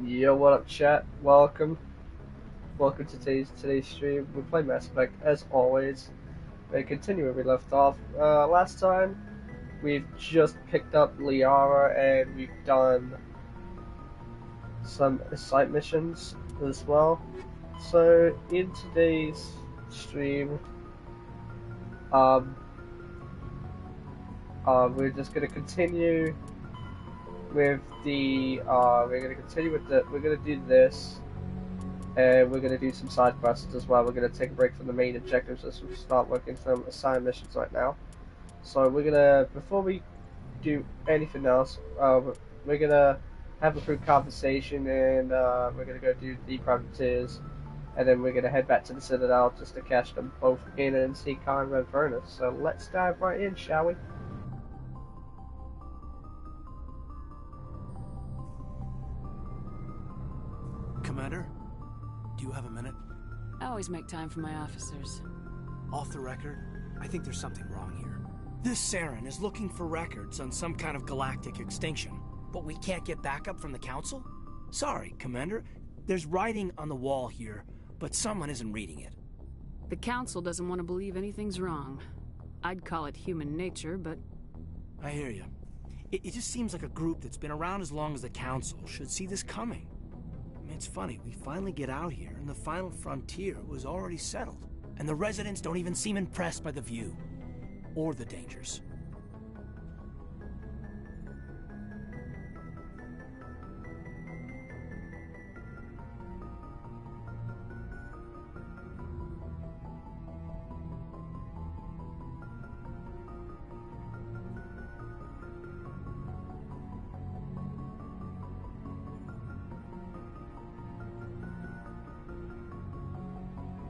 Yo, what up, chat? Welcome to today's stream. We play Mass Effect as always. We continue where we left off. Last time we've just picked up Liara and we've done some site missions as well. So in today's stream, um, we're just gonna continue with we're gonna do this, and we're gonna do some side quests as well. We're gonna take a break from the main objectives as we start working some assigned missions right now. So before we do anything else, we're gonna have a quick conversation, and we're gonna go do the privateers, and then we're gonna head back to the Citadel just to catch them both in and see Khan Red Furnace. So let's dive right in, shall we? Commander, do you have a minute? I always make time for my officers. Off the record, I think there's something wrong here. This Saren is looking for records on some kind of galactic extinction, but we can't get backup from the Council? Sorry, Commander. There's writing on the wall here, but someone isn't reading it. The Council doesn't want to believe anything's wrong. I'd call it human nature, but... I hear you. It just seems like a group that's been around as long as the Council should see this coming. It's funny, we finally get out here, and the final frontier was already settled. And the residents don't even seem impressed by the view. Or the dangers.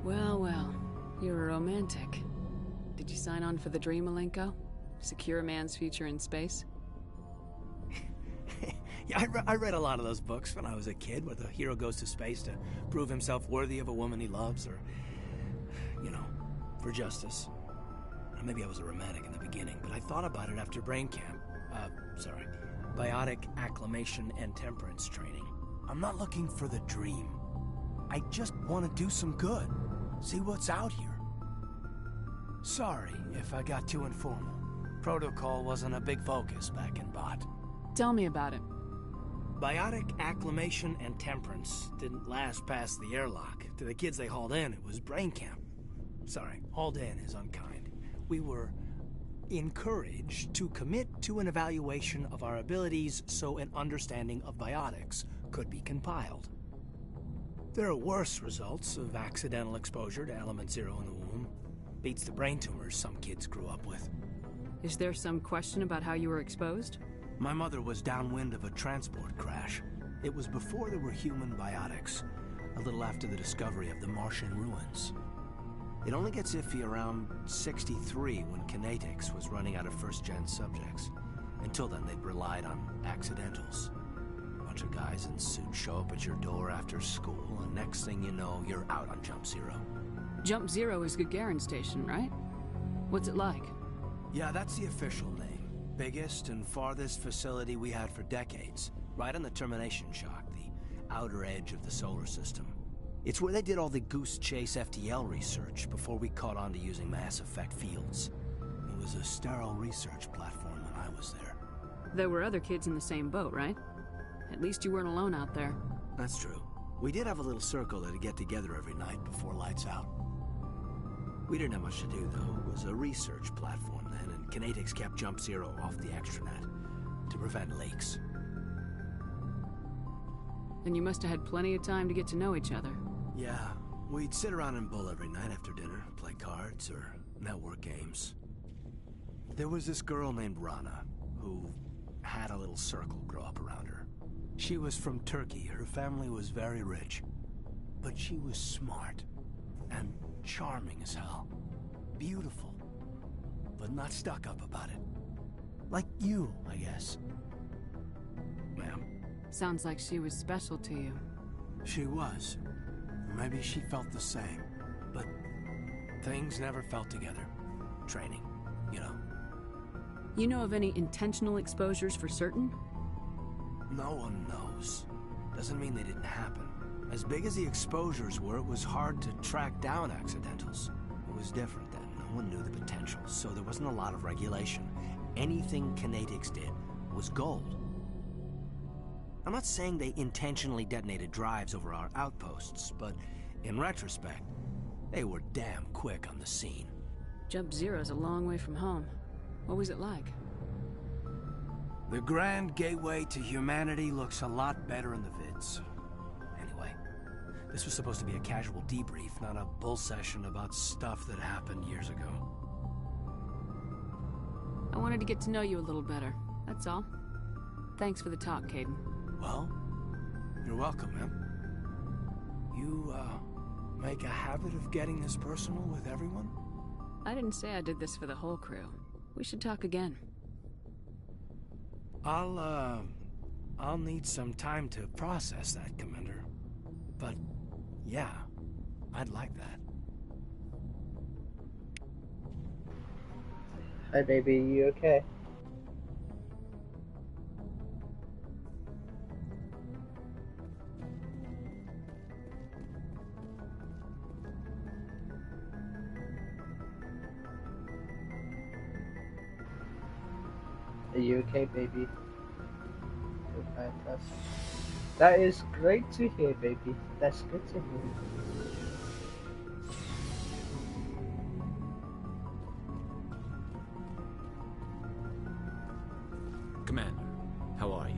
Well, you're a romantic. Did you sign on for the dream, Malenko? Secure a man's future in space? Yeah, I read a lot of those books when I was a kid, where the hero goes to space to prove himself worthy of a woman he loves, or, for justice. Maybe I was a romantic in the beginning, but I thought about it after brain camp. Biotic acclimation and temperance training. I'm not looking for the dream. I just want to do some good. See what's out here. Sorry if I got too informal. Protocol wasn't a big focus back in Bot. Tell me about it. Biotic acclimation and temperance didn't last past the airlock. To the kids they hauled in, it was brain camp. Sorry, hauled in is unkind. We were encouraged to commit to an evaluation of our abilities so an understanding of biotics could be compiled. There are worse results of accidental exposure to Element Zero in the womb. Beats the brain tumors some kids grew up with. Is there some question about how you were exposed? My mother was downwind of a transport crash. It was before there were human biotics, a little after the discovery of the Martian ruins. It only gets iffy around 63 when Kinetics was running out of first-gen subjects. Until then, they'd relied on accidentals. Bunch of guys in suits show up at your door after school, and next thing you know, you're out on Jump Zero. Jump Zero is Gagarin Station, right? What's it like? Yeah, that's the official name. Biggest and farthest facility we had for decades. Right on the termination shock, the outer edge of the solar system. It's where they did all the Goose Chase FTL research before we caught on to using Mass Effect fields. It was a sterile research platform when I was there. There were other kids in the same boat, right? At least you weren't alone out there. That's true. We did have a little circle that'd get together every night before lights out. We didn't have much to do, though. It was a research platform then, and Kinetics kept Jump Zero off the extranet to prevent leaks. And you must have had plenty of time to get to know each other. Yeah, we'd sit around and bull every night after dinner, play cards or network games. There was this girl named Rana, who had a little circle grow up around her. She was from Turkey. Her family was very rich. But she was smart and charming as hell. Beautiful, but not stuck up about it. Like you, I guess. Ma'am. Sounds like she was special to you. She was. Maybe she felt the same. But things never felt together. Training, you know. You know of any intentional exposures for certain? No one knows. doesn't mean they didn't happen. As big as the exposures were, it was hard to track down accidentals. It was different then. No one knew the potential, so there wasn't a lot of regulation. Anything Canadics did was gold. I'm not saying they intentionally detonated drives over our outposts, but in retrospect, they were damn quick on the scene. Jump Zero's a long way from home. What was it like? The Grand Gateway to Humanity looks a lot better in the vids. Anyway, this was supposed to be a casual debrief, not a bull session about stuff that happened years ago. I wanted to get to know you a little better, that's all. Thanks for the talk, Kaidan. Well, you're welcome, man. You, make a habit of getting this personal with everyone? I didn't say I did this for the whole crew. We should talk again. I'll need some time to process that, Commander. But, yeah, I'd like that. Hi, baby. You okay? Are you okay, baby? You're fantastic. That is great to hear, baby. That's good to hear. Commander, how are you?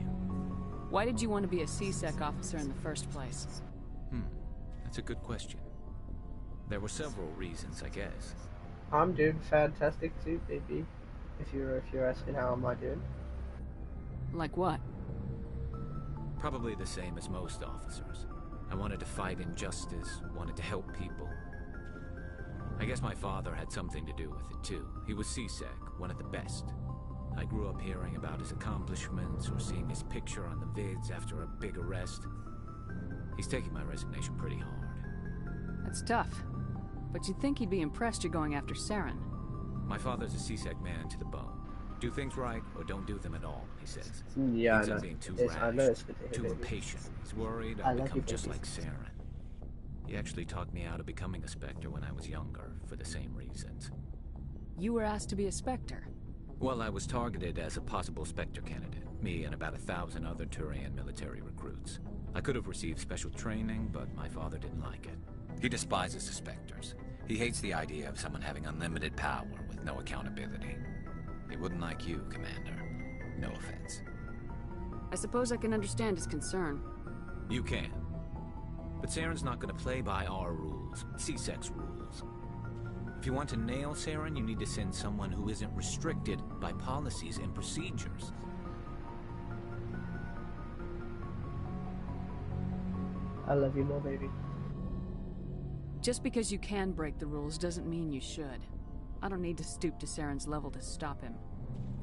Why did you want to be a C-Sec officer in the first place? That's a good question. There were several reasons, I guess. I'm doing fantastic too, baby. If you're asking how am I doing? Like what? Probably the same as most officers. I wanted to fight injustice, wanted to help people. I guess my father had something to do with it too. He was C-Sec, one of the best. I grew up hearing about his accomplishments or seeing his picture on the vids after a big arrest. He's taking my resignation pretty hard. That's tough. But you'd think he'd be impressed you're going after Saren. My father's a C-Sec man to the bone. Do things right or don't do them at all, he says. Yeah, Thinks I I'm know. being too I know rash, it's good to hear, too baby. impatient. He's worried I I'll love you, become just baby. like Saren. He actually talked me out of becoming a Spectre when I was younger, for the same reasons. You were asked to be a Spectre. Well, I was targeted as a possible Spectre candidate. Me and about 1,000 other Turian military recruits. I could have received special training, but my father didn't like it. He despises the Spectres. He hates the idea of someone having unlimited power with no accountability. He wouldn't like you, Commander. No offense. I suppose I can understand his concern. You can. But Saren's not going to play by our rules, C-Sec's rules. If you want to nail Saren, you need to send someone who isn't restricted by policies and procedures. I love you more, baby. Just because you can break the rules doesn't mean you should. I don't need to stoop to Saren's level to stop him.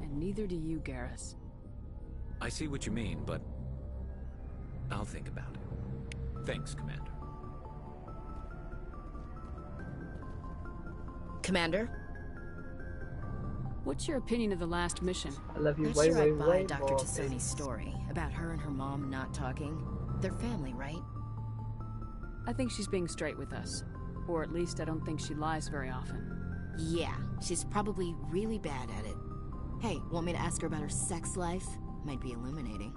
And neither do you, Garrus. I see what you mean, but I'll think about it. Thanks, Commander. Commander? What's your opinion of the last mission? I love you Not way, sure way, I buy way Dr. more. Tassoni's story about her and her mom not talking. They're family, right? I think she's being straight with us. Or at least I don't think she lies very often. Yeah, she's probably really bad at it. Hey, want me to ask her about her sex life? Might be illuminating.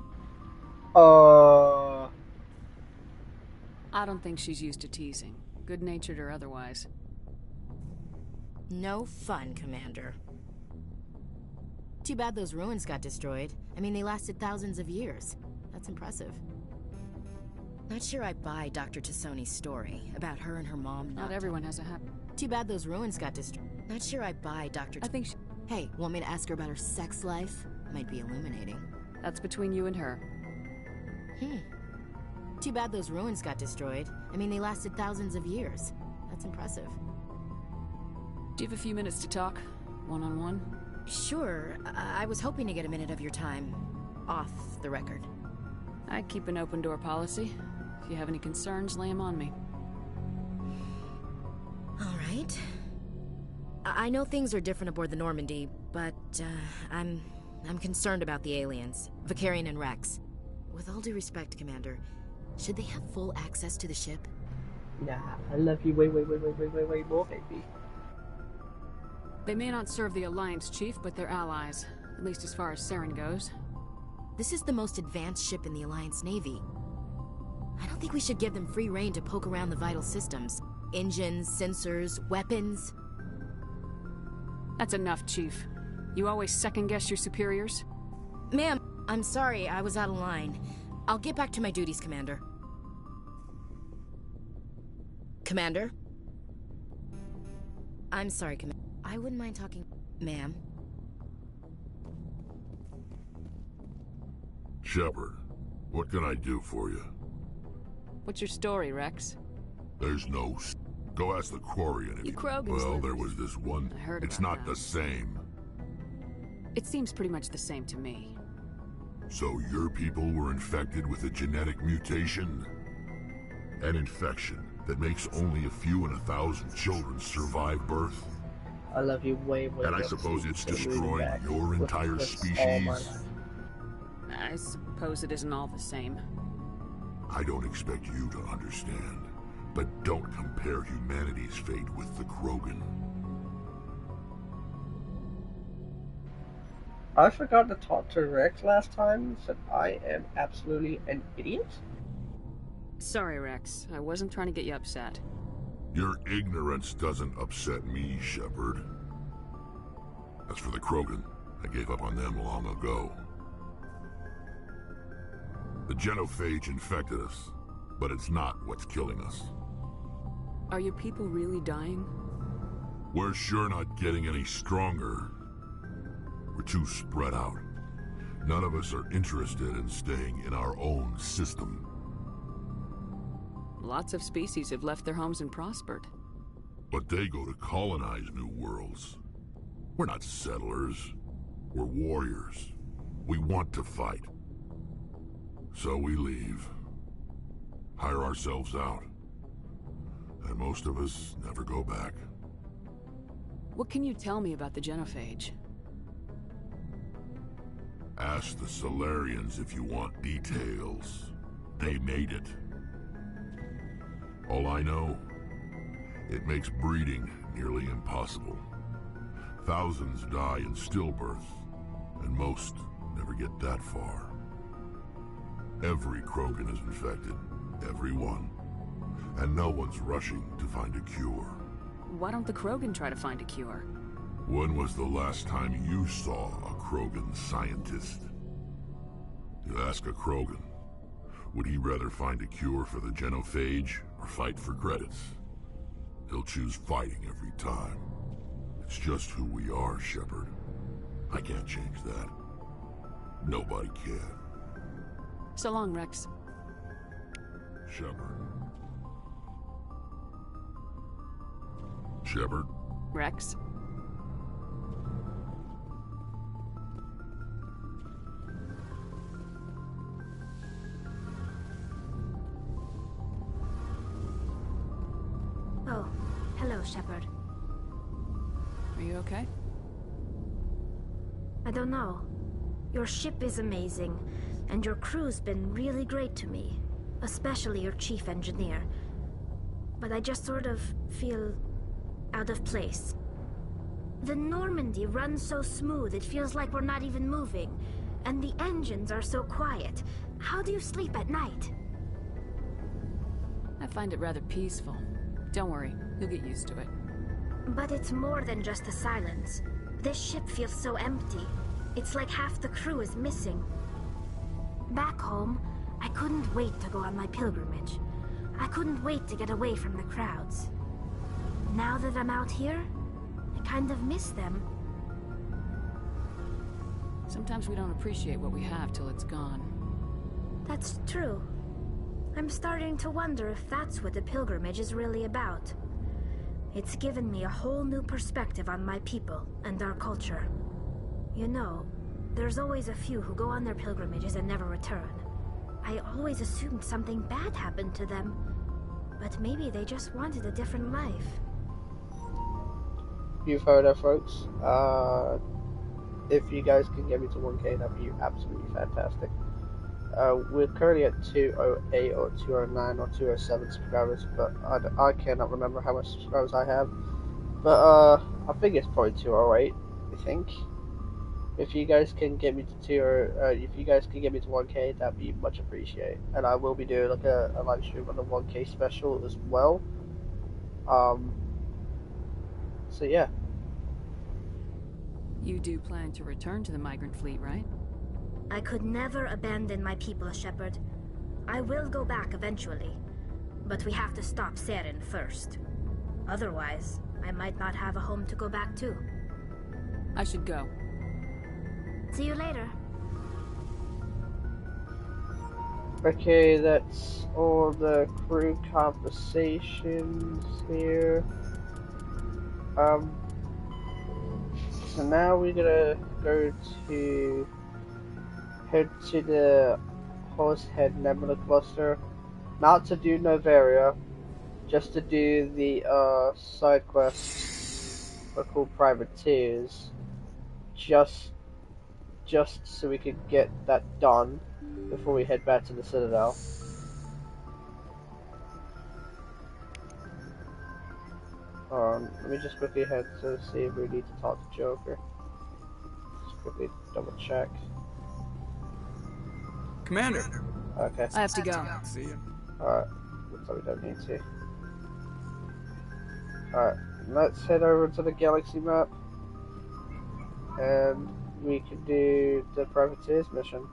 Uh, I don't think she's used to teasing, good-natured or otherwise. No fun, Commander. Too bad those ruins got destroyed. I mean, they lasted thousands of years. That's impressive. Not sure I buy Dr. Tassoni's story about her and her mom Not everyone has a happy... Too bad those ruins got destroyed. Not sure I buy Dr. I think Hey, want me to ask her about her sex life? Might be illuminating. that's between you and her. Too bad those ruins got destroyed. I mean, they lasted thousands of years. That's impressive. Do you have a few minutes to talk? One-on-one? Sure, I was hoping to get a minute of your time. Off the record. I keep an open-door policy. If you have any concerns, lay them on me. All right. I know things are different aboard the Normandy, but I'm concerned about the aliens, Vicarian and Rex. With all due respect, Commander, Should they have full access to the ship? Nah, I love you way more, baby. They may not serve the Alliance, Chief, but they're allies. At least as far as Saren goes. This is the most advanced ship in the Alliance Navy. I don't think we should give them free rein to poke around the vital systems. Engines, sensors, weapons. That's enough, Chief. You always second-guess your superiors? Ma'am, I'm sorry, I was out of line. I'll get back to my duties, Commander. Commander? I'm sorry, Commander. I wouldn't mind talking... Ma'am? Shepard, what can I do for you? What's your story, Rex? There's no... Go ask the Quarian if You Krogans Well, live- there was this one... I heard It's about not that. the same. It seems pretty much the same to me. So your people were infected with a genetic mutation? An infection that makes only a few in 1,000 children survive birth? I love you way And I more, suppose it's than moving destroying back your with entire this all my species? life. I suppose it isn't all the same. I don't expect you to understand, but don't compare humanity's fate with the Krogan. I forgot to talk to Rex last time, said I am absolutely an idiot. Sorry, Rex. I wasn't trying to get you upset. Your ignorance doesn't upset me, Shepard. As for the Krogan, I gave up on them long ago. The genophage infected us, but it's not what's killing us. Are your people really dying? We're sure not getting any stronger. We're too spread out. None of us are interested in staying in our own system. Lots of species have left their homes and prospered. But they go to colonize new worlds. We're not settlers. We're warriors. We want to fight. So we leave. Hire ourselves out. And most of us never go back. What can you tell me about the genophage? Ask the Solarians if you want details. They made it. All I know, it makes breeding nearly impossible. Thousands die in stillbirth, and most never get that far. Every Krogan is infected, every one. And no one's rushing to find a cure. Why don't the Krogan try to find a cure? When was the last time you saw a Krogan scientist? You ask a Krogan, would he rather find a cure for the genophage or fight for credits? He'll choose fighting every time. It's just who we are, Shepard. I can't change that. Nobody can. So long, Rex. Shepard. Shepard? Rex? Oh, hello, Shepard. Are you okay? I don't know. Your ship is amazing, and your crew's been really great to me. Especially your chief engineer. But I just sort of feel out of place. The Normandy runs so smooth it feels like we're not even moving. And the engines are so quiet. How do you sleep at night? I find it rather peaceful. Don't worry, you'll get used to it. But it's more than just the silence. This ship feels so empty. It's like half the crew is missing. Back home, I couldn't wait to go on my pilgrimage. I couldn't wait to get away from the crowds. Now that I'm out here, I kind of miss them. Sometimes we don't appreciate what we have till it's gone. That's true. I'm starting to wonder if that's what the pilgrimage is really about. It's given me a whole new perspective on my people and our culture. You know, there's always a few who go on their pilgrimages and never return. I always assumed something bad happened to them, but maybe they just wanted a different life. You've heard her, folks. If you guys can get me to 1K, that'd be absolutely fantastic. We're currently at 208 or 209 or 207 subscribers, but I cannot remember how much subscribers I have. But I think it's probably 208. I think. If you guys can get me to if you guys can get me to 1K, that'd be much appreciated. And I will be doing like a live stream on the 1K special as well. So yeah. You do plan to return to the migrant fleet, right? I could never abandon my people, Shepard. I will go back eventually, but we have to stop Saren first. Otherwise, I might not have a home to go back to. I should go. See you later. Okay, that's all the crew conversations here. So now we're gonna head to the Horsehead Nebula Cluster, not to do Novaria, just to do the side quests for called privateers, just so we could get that done before we head back to the Citadel. Let me just quickly head to see if we need to talk to Joker. Just quickly double check. Commander! Okay. I have to go. See you. Alright. Looks like we don't need to. Alright. Let's head over to the galaxy map. And we can do the Privateers mission.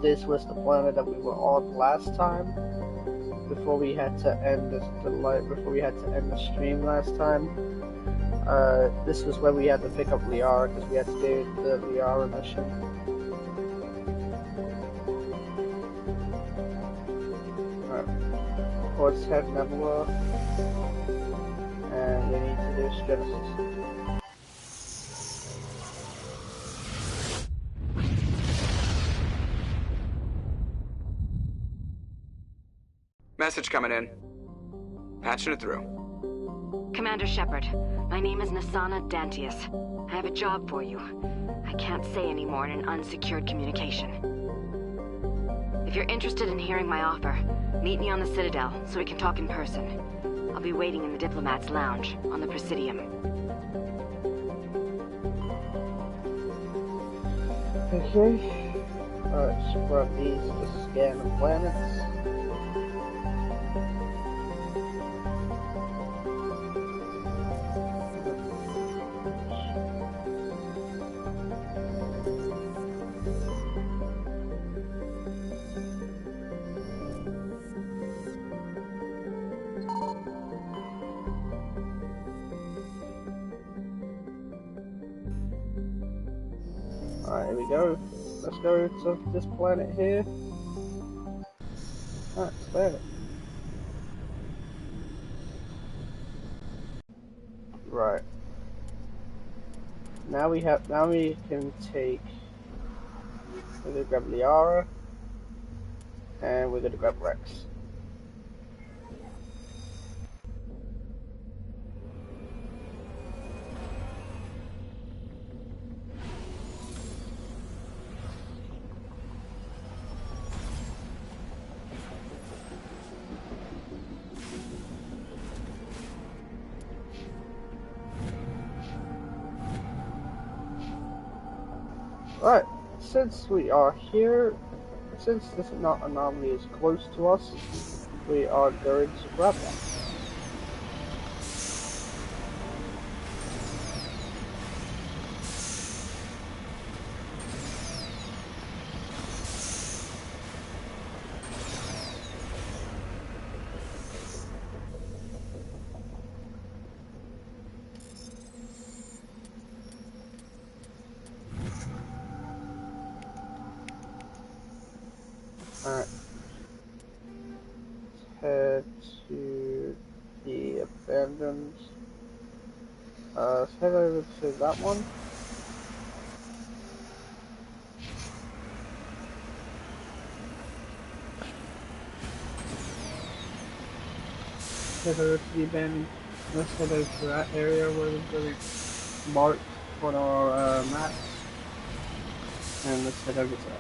This was the planet that we were on last time, before we had to end the stream last time. This was where we had to pick up Liara, because we had to do the Liara mission. Alright. Horsehead Nebula. And we need to do Genesis. Message coming in. Patching it through. Commander Shepard, my name is Nassana Dantius. I have a job for you. I can't say any more in an unsecured communication. If you're interested in hearing my offer, meet me on the Citadel so we can talk in person. I'll be waiting in the Diplomat's Lounge on the Presidium. Okay. Alright, scrub these to scan the planets. Alright, here we go. Let's go to this planet here. Alright, spare it. Right. Now we can take, we're gonna grab Liara, and we're gonna grab Rex. Alright, since we are here, since this anomaly is close to us, we are going to grab that. Alright. Head to the abandoned. Let's head over to that one. Head over to the abandoned Let's head over to that area where we marked on our map, and let's head over to that.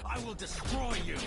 I will destroy you!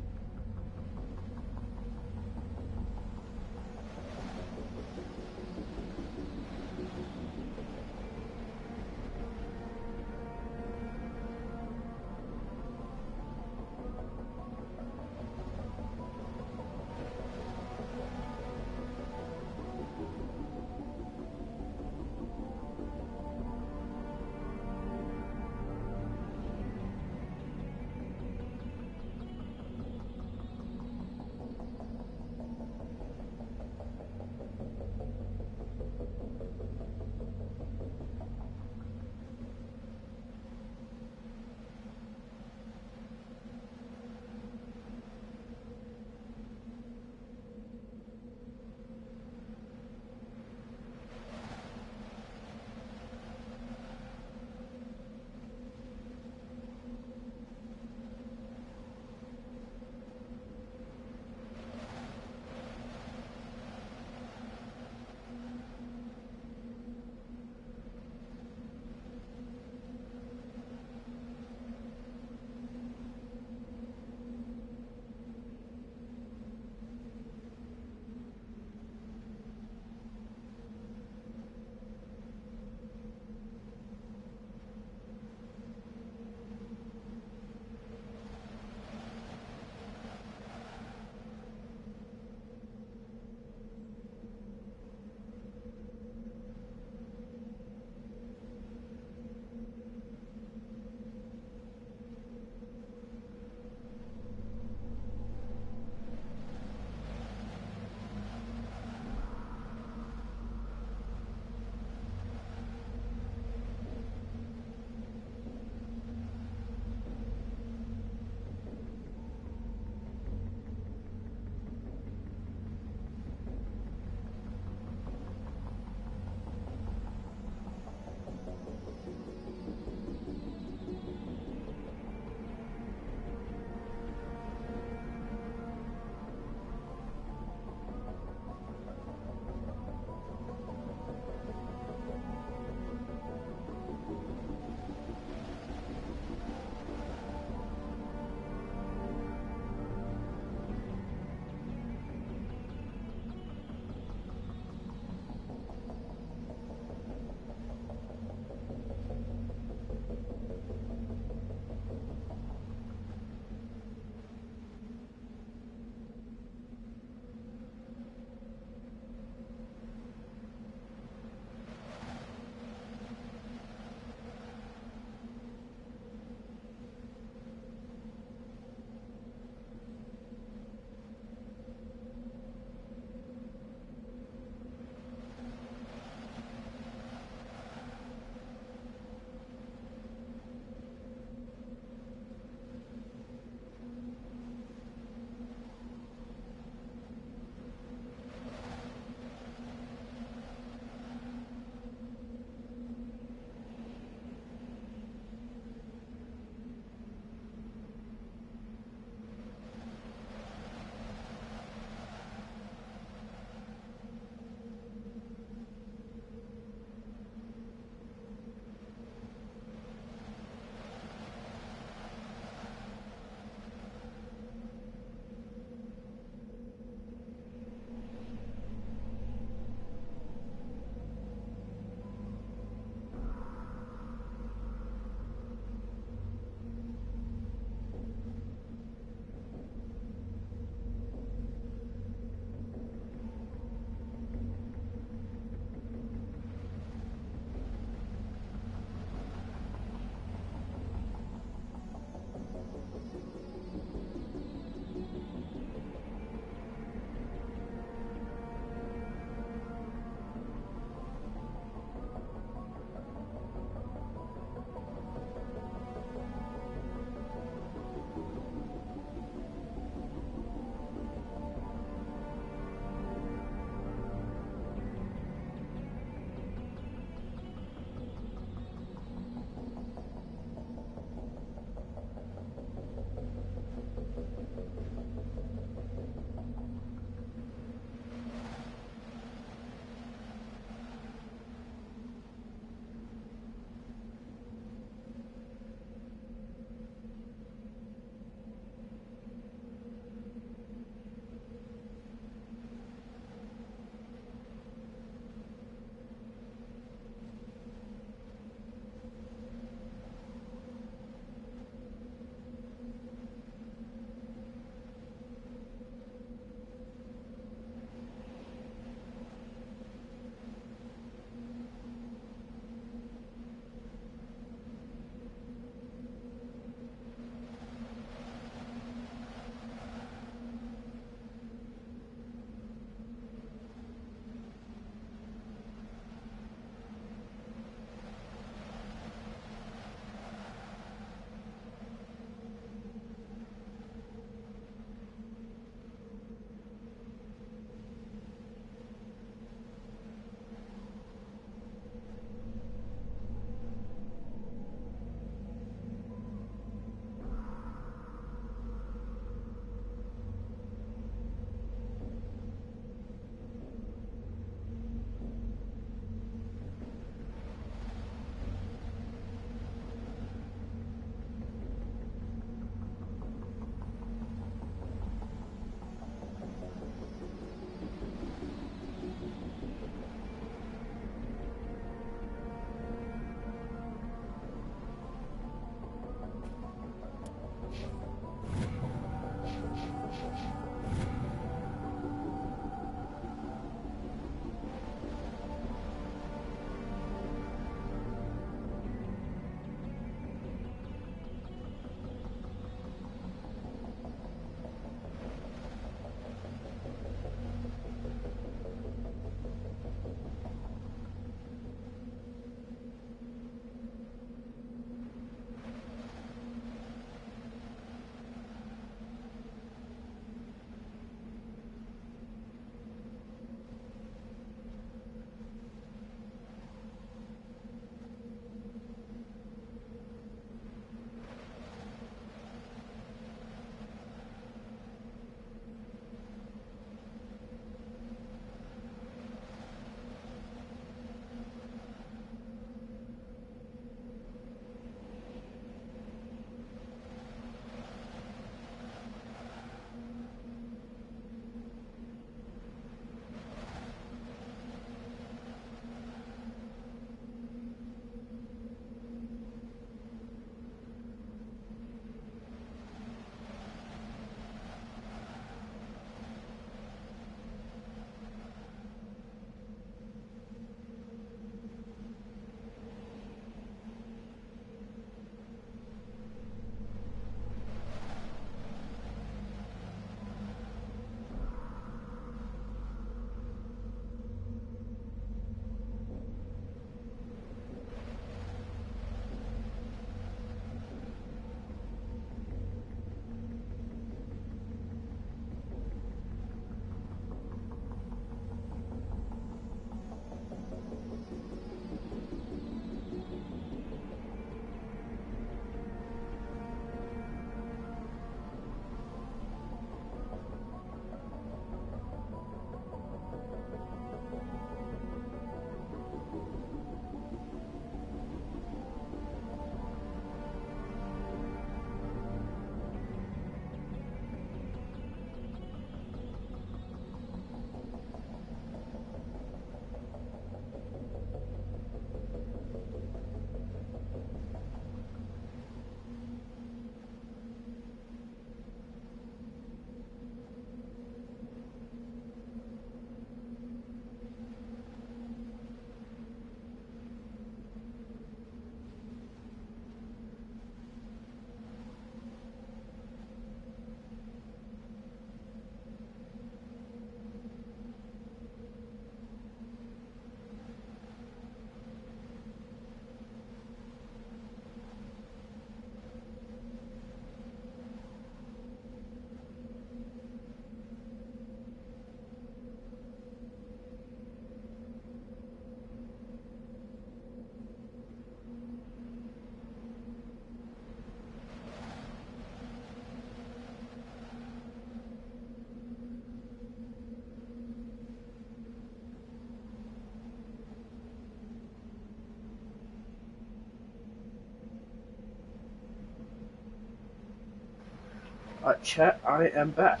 Chat, I am back.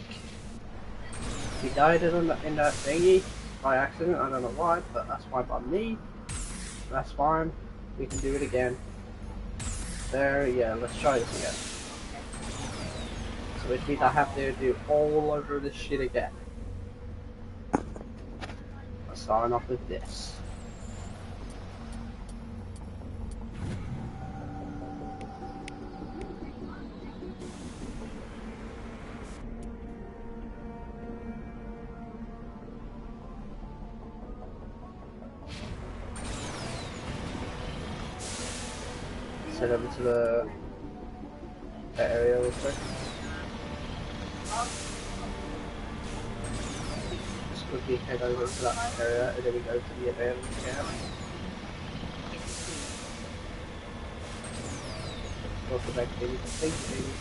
He died in that thingy by accident, I don't know why, but that's fine by me. That's fine. We can do it again. There, yeah, let's try this again. So which means I have to do all over this shit again. Let's start off with this. Head over to the area real quick. Just quickly head over to that area and then we go to the abandoned camp. Welcome back, baby. Thank you, baby.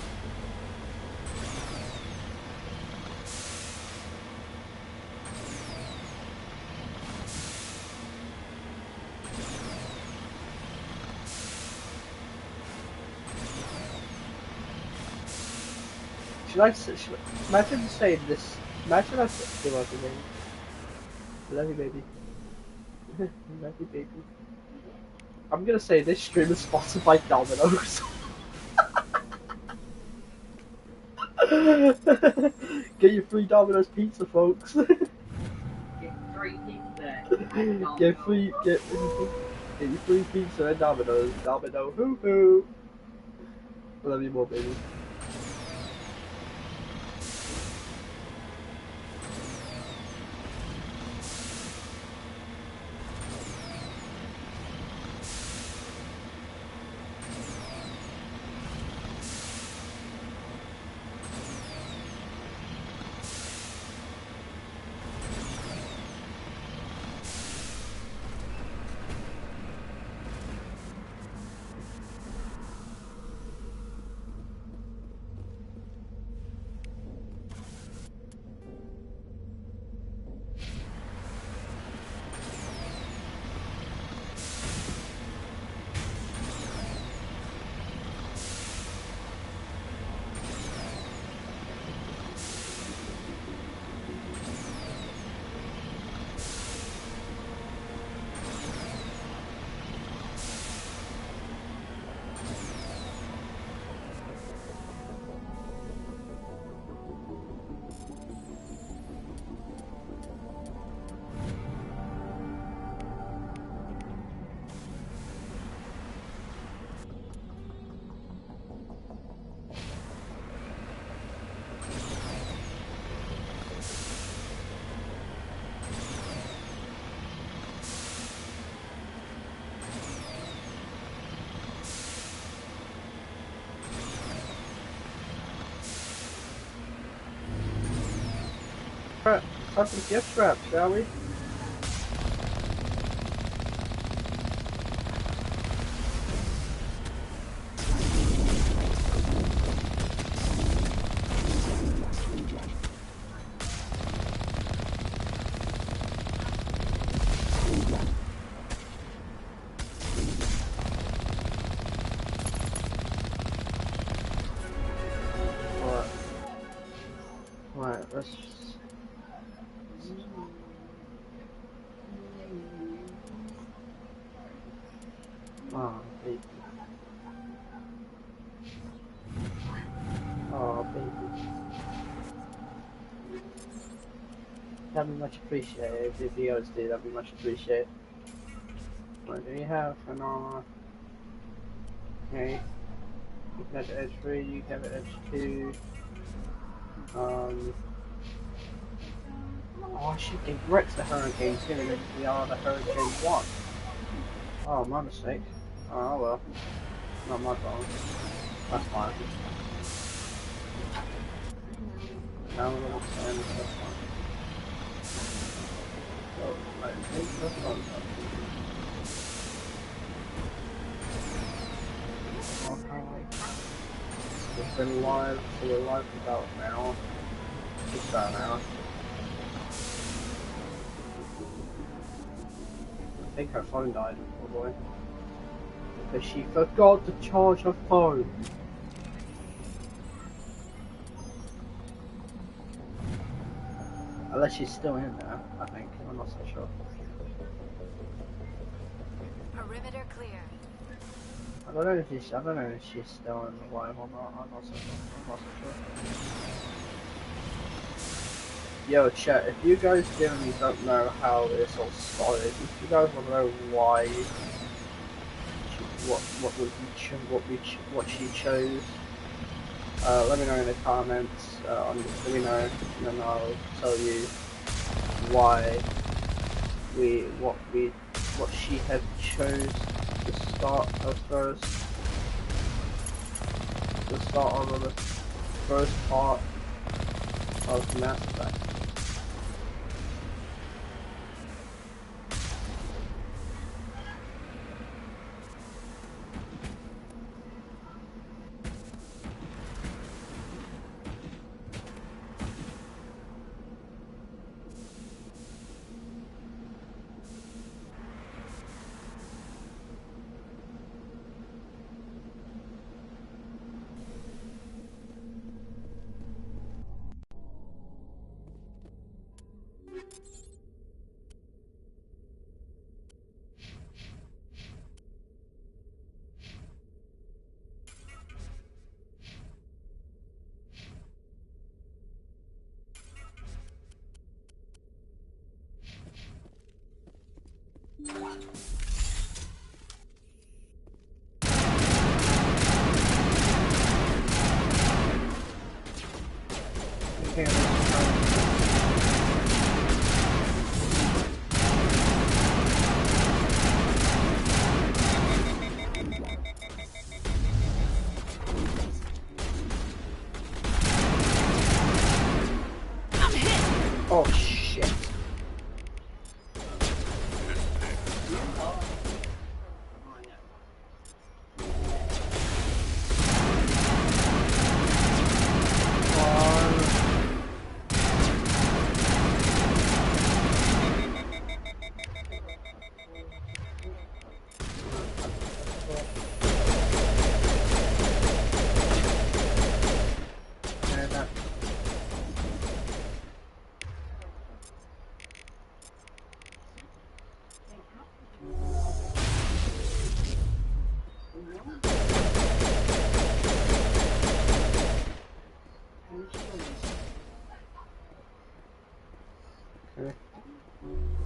Imagine saying this. Imagine I say, you love you, baby. I love you, baby. I love you, baby. I'm gonna say this stream is sponsored by Domino's. Get your free Domino's pizza, folks. Get free pizza. Get your free pizza at Domino's. Domino, hoo hoo. I love you more, baby. Let's have some gift wrap, shall we? Right, let's... Oh, baby. Oh, baby. That'd be much appreciated. If you guys do, that'd be much appreciated. What do you have for now? Okay. You can have the edge 3, you can have the edge 2. Oh shit, they wrecked the Hurricane 2 and we are the Hurricane 1. Oh, my mistake. Oh well. Not my fault. That's fine. Now we're gonna send this one. So, let's take this one up. Okay. We've been live, so we're live for about an hour. Just about an hour. I think her phone died, poor boy. Because she forgot to charge her phone. Unless she's still in there, I think. I'm not so sure. Perimeter clear. I don't know if she's still alive or not. I'm not so sure. Yo, chat, if you guys genuinely don't know how this all started, if you guys want to know why, what she chose, let me know in the comments. Let me know, and then I'll tell you why what she had chose to start on the first part of Mass Effect. Oh shit.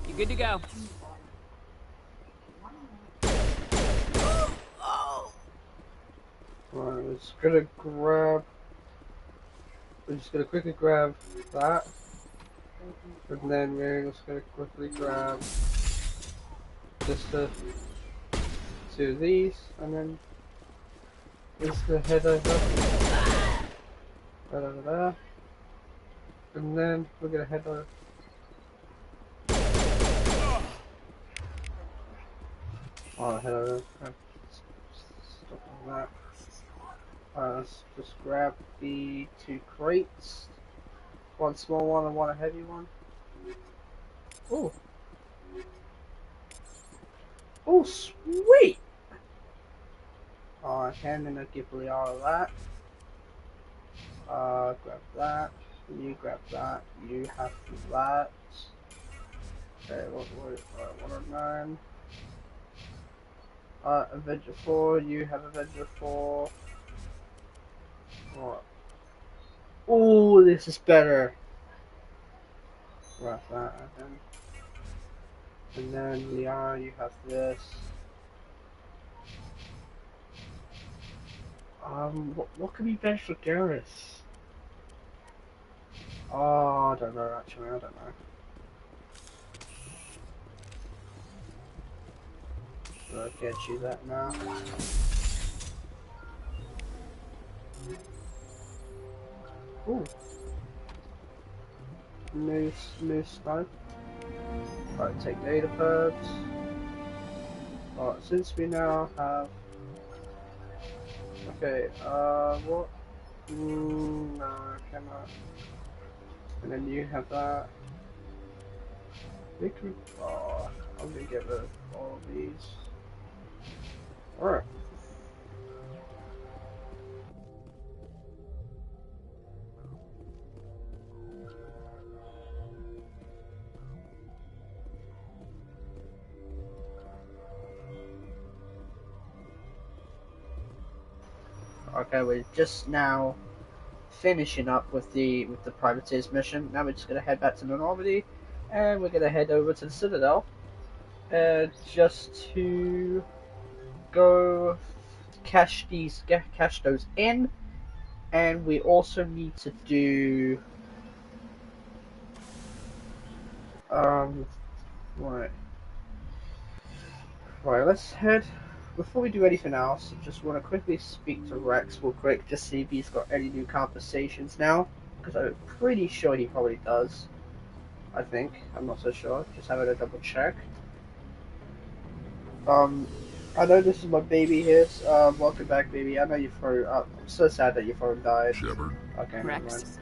You good to go? Right, we're just gonna grab. We're just gonna quickly grab that, and then we're just gonna quickly grab just two of these, and then we're just gonna head over there, and then we're gonna head over. Oh, head over. Stop on that. Let's just grab the two crates. One small one and one heavy one. Oh. Oh, sweet! Hand in a Ghibli all of that. Grab that. You grab that. You have that. Okay, what 109. Avenger 4, you have Avenger 4. What? Oh, this is better. Grab that, and then Leon, you have this. What could be better for Garrus? Oh, I don't know actually, I don't know. So I can't choose that now. Ooh. New stuff. Alright, take data pads. Alright, since we now have... Okay, what? No, I cannot. And then you have that. Oh, I'm gonna get rid of all of these. Alright. Okay, we're just now finishing up with the privateers mission. Now we're just gonna head back to the Normandy, and we're gonna head over to the Citadel, just to go cash those in, and we also need to do right. Let's head. Before we do anything else, I just want to quickly speak to Rex real quick, just see if he's got any new conversations now, because I'm pretty sure he probably does. I think. I'm not so sure. Just having a double check. I know this is my baby here. Welcome back, baby. I know your phone. I'm so sad that your phone died. Shepard. Okay, Rex.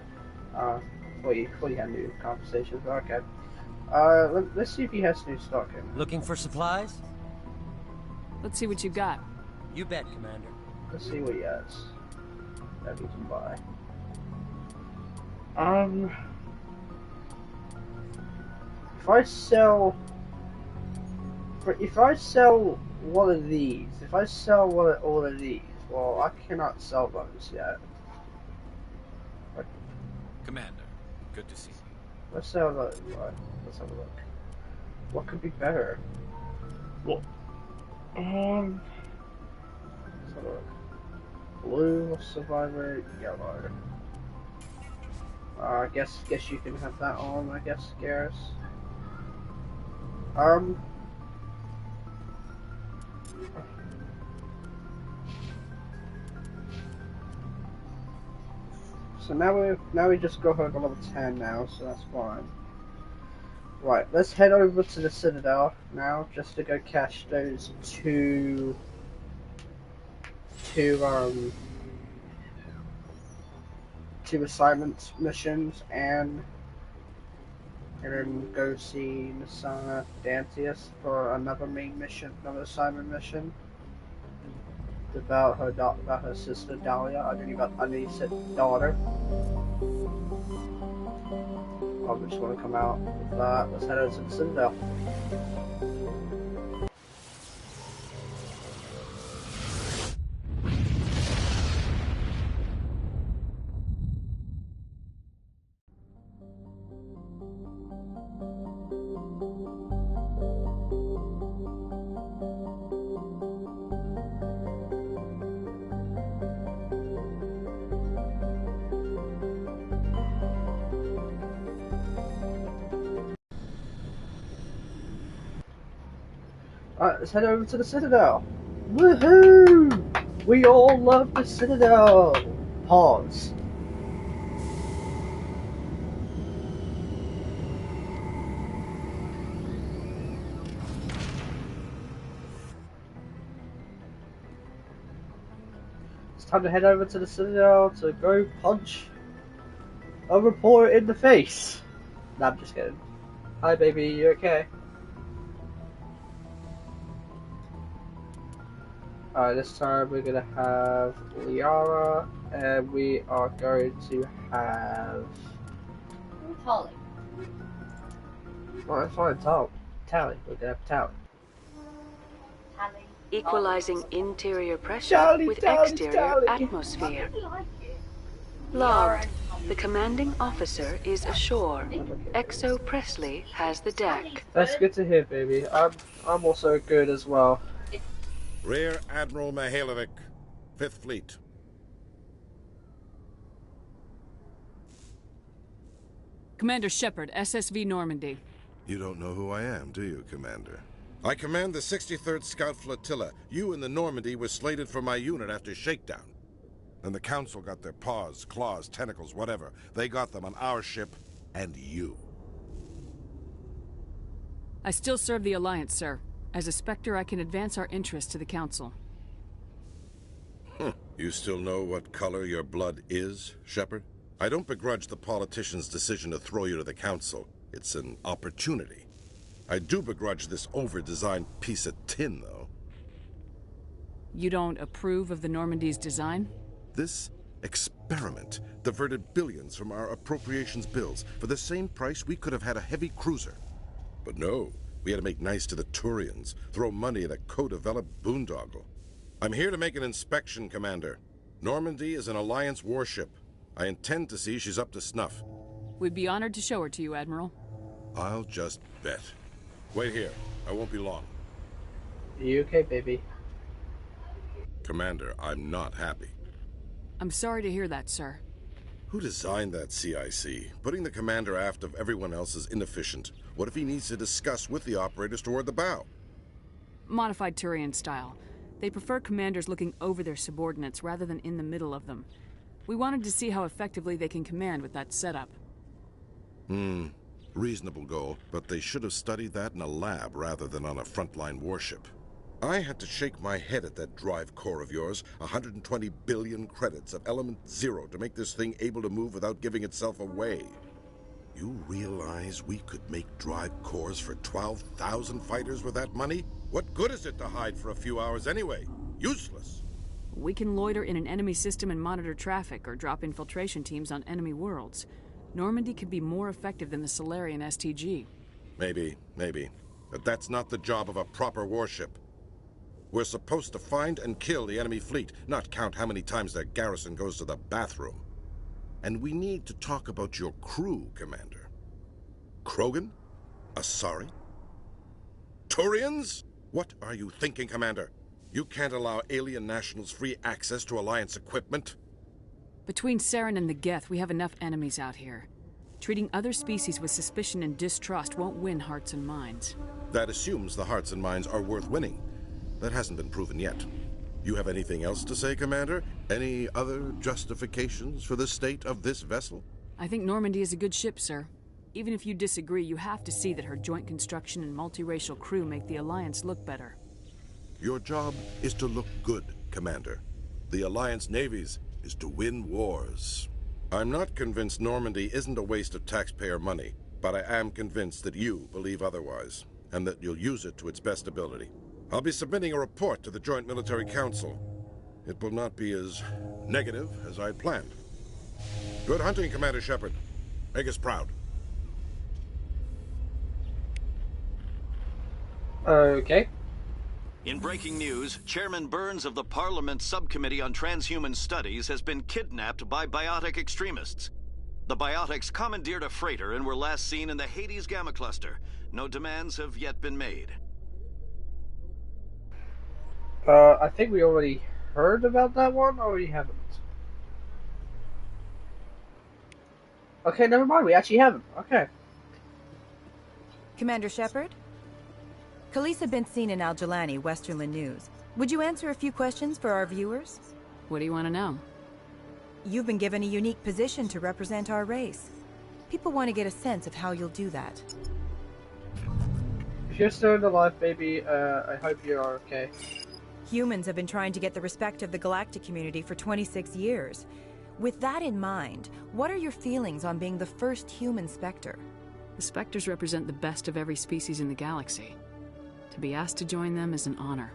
Thought you had new conversations. Okay. Let's see if he has new stock in. Looking for supplies? Let's see what you got. You bet, Commander. Let's see what he has that we can buy. If I sell one of these, all of these, well, I cannot sell those yet. Commander, good to see you. Let's sell those. Right, let's have a look. What could be better? Well, let's have a look. Blue, Survivor, yellow. I guess you can have that on. I guess, Garrus. So now we just go over level 10 now, so that's fine. Right, let's head over to the Citadel now, just to go cash those two assignment missions, and then go see Nassana Dantius for another main mission, another assignment mission. About her sister Dahlia. I think he said daughter. I just want to come out with that. Let's head over to the Citadel. Alright, let's head over to the Citadel. Woohoo! We all love the Citadel! Pause. It's time to head over to the Citadel to go punch a reporter in the face. Nah, I'm just kidding. Hi baby, you okay? Alright, this time we're gonna have Liara, and we are going to have... Tali. Oh, that's fine, Tali. We're gonna have Tali. Tali. Equalizing interior pressure Tali, with Tali, exterior Tali. atmosphere. I like it. Logged. The commanding officer is ashore. Exo Presley has the deck. That's good to hear, baby. I'm also good as well. Rear Admiral Mihailovic, 5th Fleet. Commander Shepard, SSV Normandy. You don't know who I am, do you, Commander? I command the 63rd Scout Flotilla. You and the Normandy were slated for my unit after shakedown. And the Council got their paws, claws, tentacles, whatever. They got them on our ship, and you. I still serve the Alliance, sir. As a Spectre, I can advance our interests to the Council. You still know what color your blood is, Shepard? I don't begrudge the politician's decision to throw you to the Council. It's an opportunity. I do begrudge this over-designed piece of tin, though. You don't approve of the Normandy's design? This experiment diverted billions from our appropriations bills. For the same price, we could have had a heavy cruiser. But no. We had to make nice to the Turians, throw money at a co-developed boondoggle. I'm here to make an inspection, Commander. Normandy is an Alliance warship. I intend to see she's up to snuff. We'd be honored to show her to you, Admiral. I'll just bet. Wait here. I won't be long. Are you okay, baby? Commander, I'm not happy. I'm sorry to hear that, sir. Who designed that CIC? Putting the commander aft of everyone else is inefficient. What if he needs to discuss with the operators toward the bow? Modified Turian style. They prefer commanders looking over their subordinates rather than in the middle of them. We wanted to see how effectively they can command with that setup. Reasonable goal, but they should have studied that in a lab rather than on a frontline warship. I had to shake my head at that drive core of yours. 120 billion credits of element 0 to make this thing able to move without giving itself away. You realize we could make drive cores for 12,000 fighters with that money? What good is it to hide for a few hours anyway? Useless. We can loiter in an enemy system and monitor traffic or drop infiltration teams on enemy worlds. Normandy could be more effective than the Solarian STG. Maybe. But that's not the job of a proper warship. We're supposed to find and kill the enemy fleet, not count how many times their garrison goes to the bathroom. And we need to talk about your crew, Commander. Krogan? Asari? Turians? What are you thinking, Commander? You can't allow alien nationals free access to Alliance equipment? Between Saren and the Geth, we have enough enemies out here. Treating other species with suspicion and distrust won't win hearts and minds. That assumes the hearts and minds are worth winning. That hasn't been proven yet. You have anything else to say, Commander? Any other justifications for the state of this vessel? I think Normandy is a good ship, sir. Even if you disagree, you have to see that her joint construction and multiracial crew make the Alliance look better. Your job is to look good, Commander. The Alliance navies is to win wars. I'm not convinced Normandy isn't a waste of taxpayer money, but I am convinced that you believe otherwise, and that you'll use it to its best ability. I'll be submitting a report to the Joint Military Council. It will not be as negative as I planned. Good hunting, Commander Shepard. Make us proud. Okay. In breaking news, Chairman Burns of the Parliament Subcommittee on Transhuman Studies has been kidnapped by biotic extremists. The biotics commandeered a freighter and were last seen in the Hades Gamma Cluster. No demands have yet been made. I think we already heard about that one, or we haven't. Okay, never mind, we actually haven't. Okay. Commander Shepard? Khalisah been seen in Al-Jalani, Westerland News. Would you answer a few questions for our viewers? What do you want to know? You've been given a unique position to represent our race. People want to get a sense of how you'll do that. If you're still alive, baby, I hope you're okay. Humans have been trying to get the respect of the galactic community for 26 years. With that in mind, what are your feelings on being the first human Spectre? The Spectres represent the best of every species in the galaxy. To be asked to join them is an honor.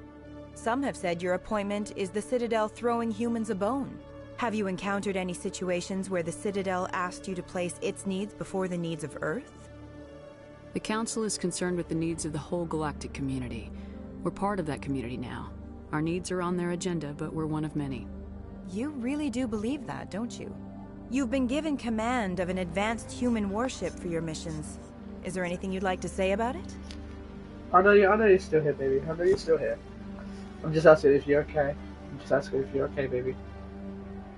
Some have said your appointment is the Citadel throwing humans a bone. Have you encountered any situations where the Citadel asked you to place its needs before the needs of Earth? The Council is concerned with the needs of the whole galactic community. We're part of that community now. Our needs are on their agenda, but we're one of many. You really do believe that, don't you? You've been given command of an advanced human warship for your missions. Is there anything you'd like to say about it? I know you're still here, baby. I know you're still here. I'm just asking if you're okay. Baby.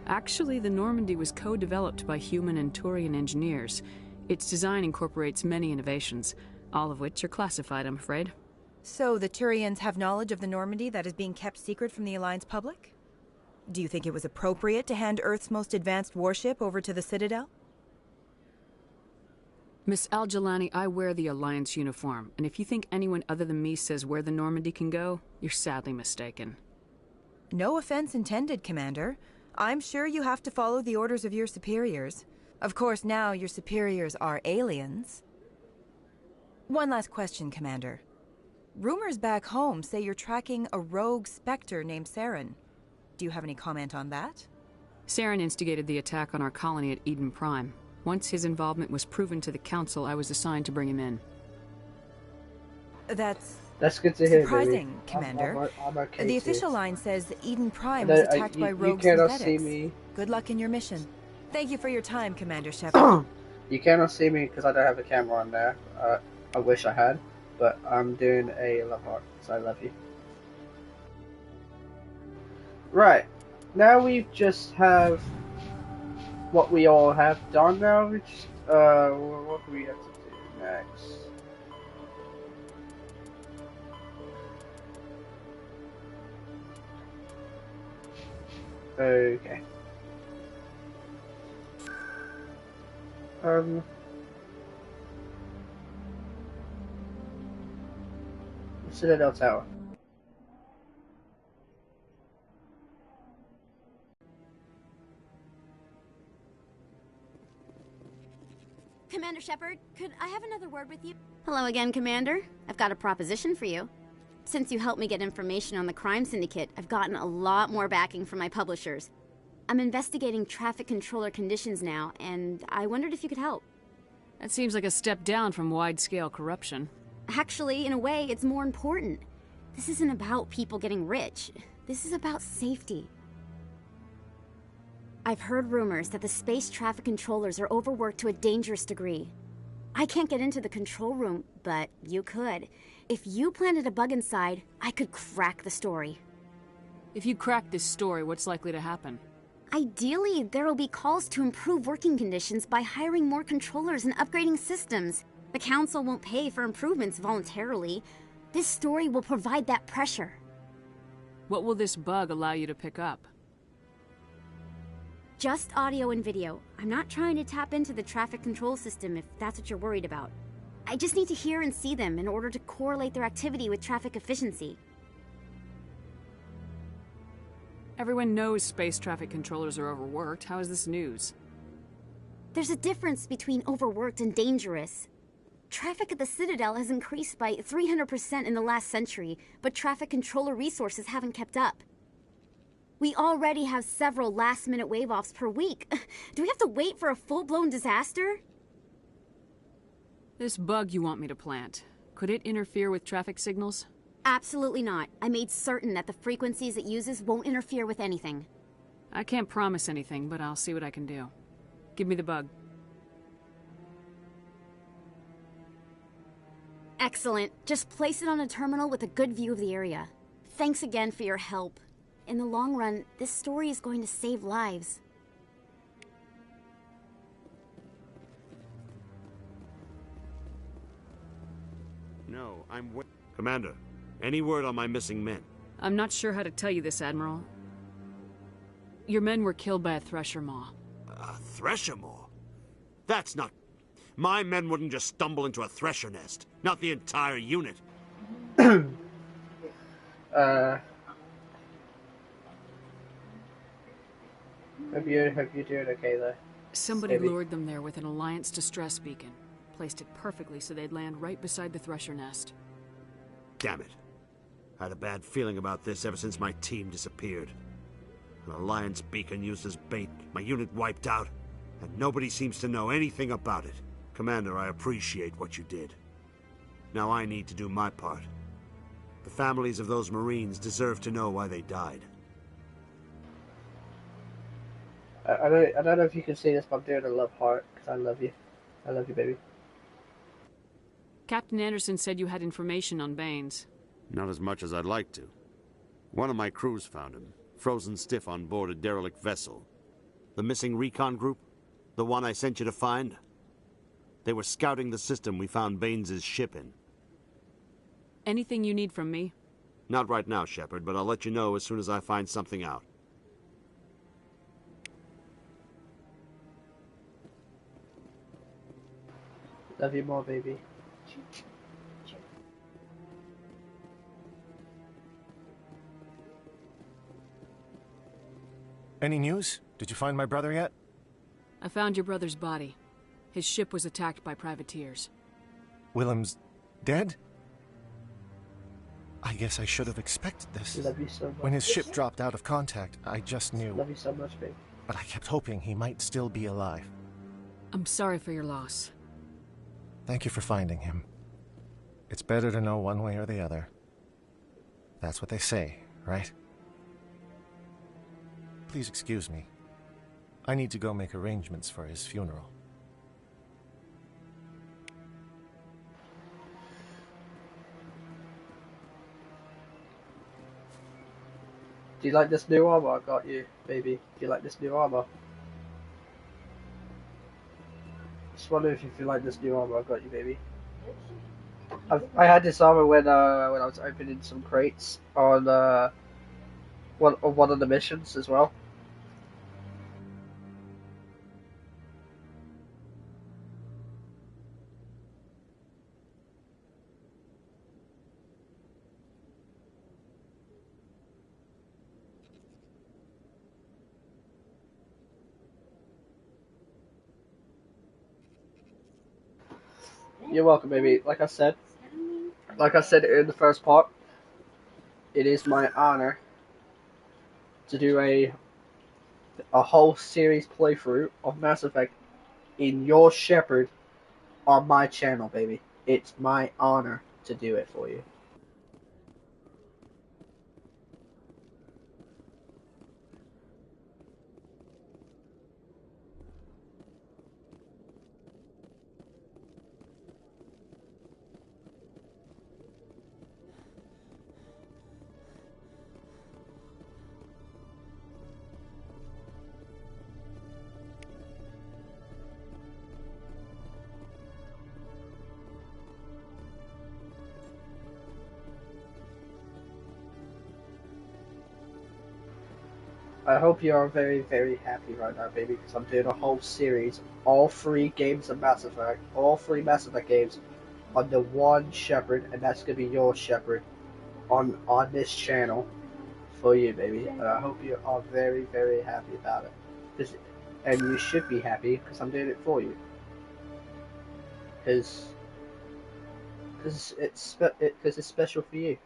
Actually, the Normandy was co-developed by human and Turian engineers. Its design incorporates many innovations, all of which are classified, I'm afraid. So the Turians have knowledge of the Normandy that is being kept secret from the Alliance public? Do you think it was appropriate to hand Earth's most advanced warship over to the Citadel? Miss Al-Jalani, I wear the Alliance uniform, and if you think anyone other than me says where the Normandy can go, you're sadly mistaken. No offense intended, Commander. I'm sure you have to follow the orders of your superiors. Of course, now your superiors are aliens. One last question, Commander. Rumors back home say you're tracking a rogue Spectre named Saren. Do you have any comment on that? Saren instigated the attack on our colony at Eden Prime. Once his involvement was proven to the Council, I was assigned to bring him in. That's That's good to hear, Surprising, baby. Commander. I'm okay The too. official line says that Eden Prime was attacked by rogue You cannot synthetics. see me. Good luck in your mission. Thank you for your time, Commander Shepard. You cannot see me because I don't have a camera on there. I wish I had, but I'm doing a love heart, so I love you. Right, now we just have what we all have done now. Which, what do we have to do next? Okay. Citadel Tower. Commander Shepard, could I have another word with you? Hello again, Commander. I've got a proposition for you. Since you helped me get information on the crime syndicate, I've gotten a lot more backing from my publishers. I'm investigating traffic controller conditions now, and I wondered if you could help. That seems like a step down from wide-scale corruption. Actually, in a way, it's more important. This isn't about people getting rich. This is about safety. I've heard rumors that the space traffic controllers are overworked to a dangerous degree. I can't get into the control room, but you could. If you planted a bug inside, I could crack the story. If you crack this story, what's likely to happen? Ideally, there will be calls to improve working conditions by hiring more controllers and upgrading systems. The Council won't pay for improvements voluntarily. This story will provide that pressure. What will this bug allow you to pick up? Just audio and video. I'm not trying to tap into the traffic control system if that's what you're worried about. I just need to hear and see them in order to correlate their activity with traffic efficiency. Everyone knows space traffic controllers are overworked. How is this news? There's a difference between overworked and dangerous. Traffic at the Citadel has increased by 300% in the last century, but traffic controller resources haven't kept up. We already have several last-minute wave-offs per week. Do we have to wait for a full-blown disaster? This bug you want me to plant, could it interfere with traffic signals? Absolutely not. I made certain that the frequencies it uses won't interfere with anything. I can't promise anything, but I'll see what I can do. Give me the bug. Excellent. Just place it on a terminal with a good view of the area. Thanks again for your help. In the long run, this story is going to save lives. No, Commander, any word on my missing men? I'm not sure how to tell you this, Admiral. Your men were killed by a Thresher Maw. A Thresher Maw? That's not... My men wouldn't just stumble into a Thresher nest. Not the entire unit. Hope you're doing okay there. Somebody lured them there with an Alliance distress beacon. Placed it perfectly so they'd land right beside the Thresher nest. Damn it. I had a bad feeling about this ever since my team disappeared. An Alliance beacon used as bait, my unit wiped out, and nobody seems to know anything about it. Commander, I appreciate what you did. Now I need to do my part. The families of those Marines deserve to know why they died. I don't know if you can see this, but I'm doing a love heart, because I love you. I love you, baby. Captain Anderson said you had information on Baines. Not as much as I'd like to. One of my crews found him, frozen stiff on board a derelict vessel. The missing recon group? The one I sent you to find? They were scouting the system we found Baines' ship in. Anything you need from me? Not right now, Shepard, but I'll let you know as soon as I find something out. Love you more, baby. Any news? Did you find my brother yet? I found your brother's body. His ship was attacked by privateers. Willem's dead? I guess I should have expected this. Love you so much. When his ship dropped out of contact, I just knew. Love you so much, babe. But I kept hoping he might still be alive. I'm sorry for your loss. Thank you for finding him. It's better to know one way or the other. That's what they say, right? Please excuse me. I need to go make arrangements for his funeral. Do you like this new armor I got you, baby? Do you like this new armor? Just wonder if you like this new armor I got you, baby. I had this armor when I was opening some crates on one of the missions as well. You're welcome, baby. Like I said in the first part, it is my honor to do a whole series playthrough of Mass Effect in your Shepard on my channel, baby. It's my honor to do it for you. I hope you are very, very happy right now, baby, because I'm doing a whole series, all 3 games of Mass Effect, all 3 Mass Effect games, under one Shepard, and that's gonna be your Shepard on this channel for you, baby. And I hope you are very, very happy about it. And you should be happy because I'm doing it for you. Because it's special for you.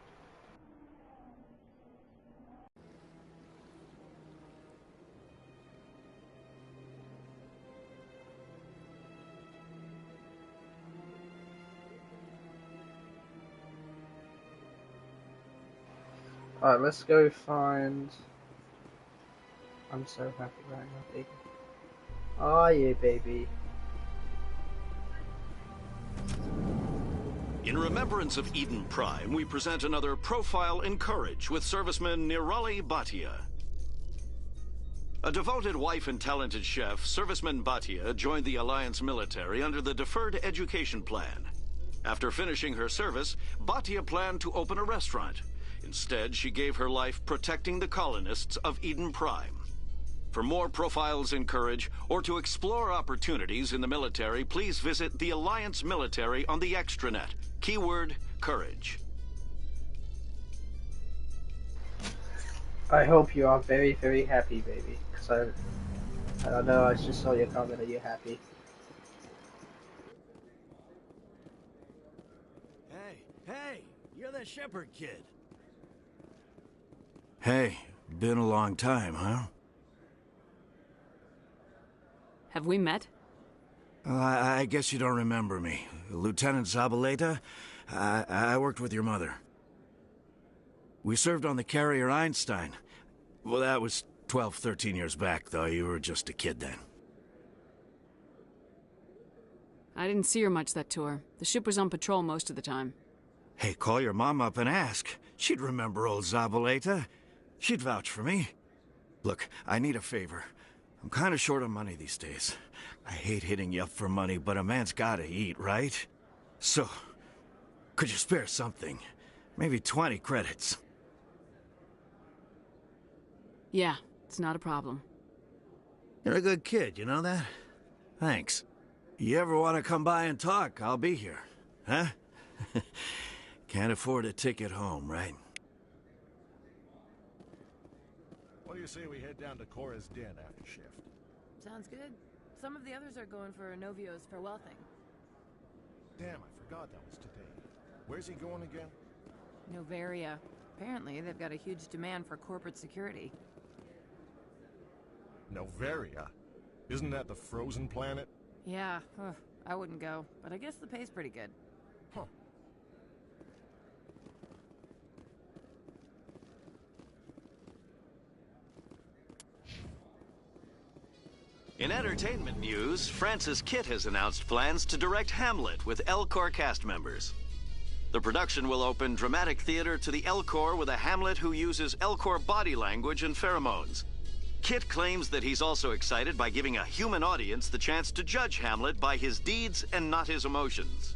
Alright, let's go find... I'm so happy right now, baby. Are you, baby? In remembrance of Eden Prime, we present another Profile in Courage with serviceman Nirali Bhatia. A devoted wife and talented chef, serviceman Bhatia joined the Alliance military under the Deferred Education Plan. After finishing her service, Bhatia planned to open a restaurant. Instead, she gave her life protecting the colonists of Eden Prime. For more Profiles in Courage, or to explore opportunities in the military, please visit the Alliance Military on the extranet. Keyword, Courage. I hope you are very, very happy, baby. Because I know I just saw your comment that you're happy. Hey, you're that Shepard kid. Hey, been a long time, huh? Have we met? I guess you don't remember me. Lieutenant Zabaleta? I worked with your mother. We served on the carrier Einstein. Well, that was 12, 13 years back, though. You were just a kid then. I didn't see her much that tour. The ship was on patrol most of the time. Hey, call your mom up and ask. She'd remember old Zabaleta. She'd vouch for me. Look, I need a favor. I'm kind of short on money these days. I hate hitting you up for money, but a man's gotta eat, right? So, could you spare something? Maybe 20 credits. Yeah, it's not a problem. You're a good kid, you know that? Thanks. You ever want to come by and talk, I'll be here. Huh? Can't afford a ticket home, right? What do you say we head down to Cora's den after shift? Sounds good. Some of the others are going for Novio's farewell thing. Damn, I forgot that was today. Where's he going again? Noveria. Apparently, they've got a huge demand for corporate security. Noveria? Isn't that the frozen planet? Yeah, I wouldn't go, but I guess the pay's pretty good. Huh. In entertainment news, Francis Kitt has announced plans to direct Hamlet with Elcor cast members. The production will open dramatic theater to the Elcor with a Hamlet who uses Elcor body language and pheromones. Kitt claims that he's also excited by giving a human audience the chance to judge Hamlet by his deeds and not his emotions.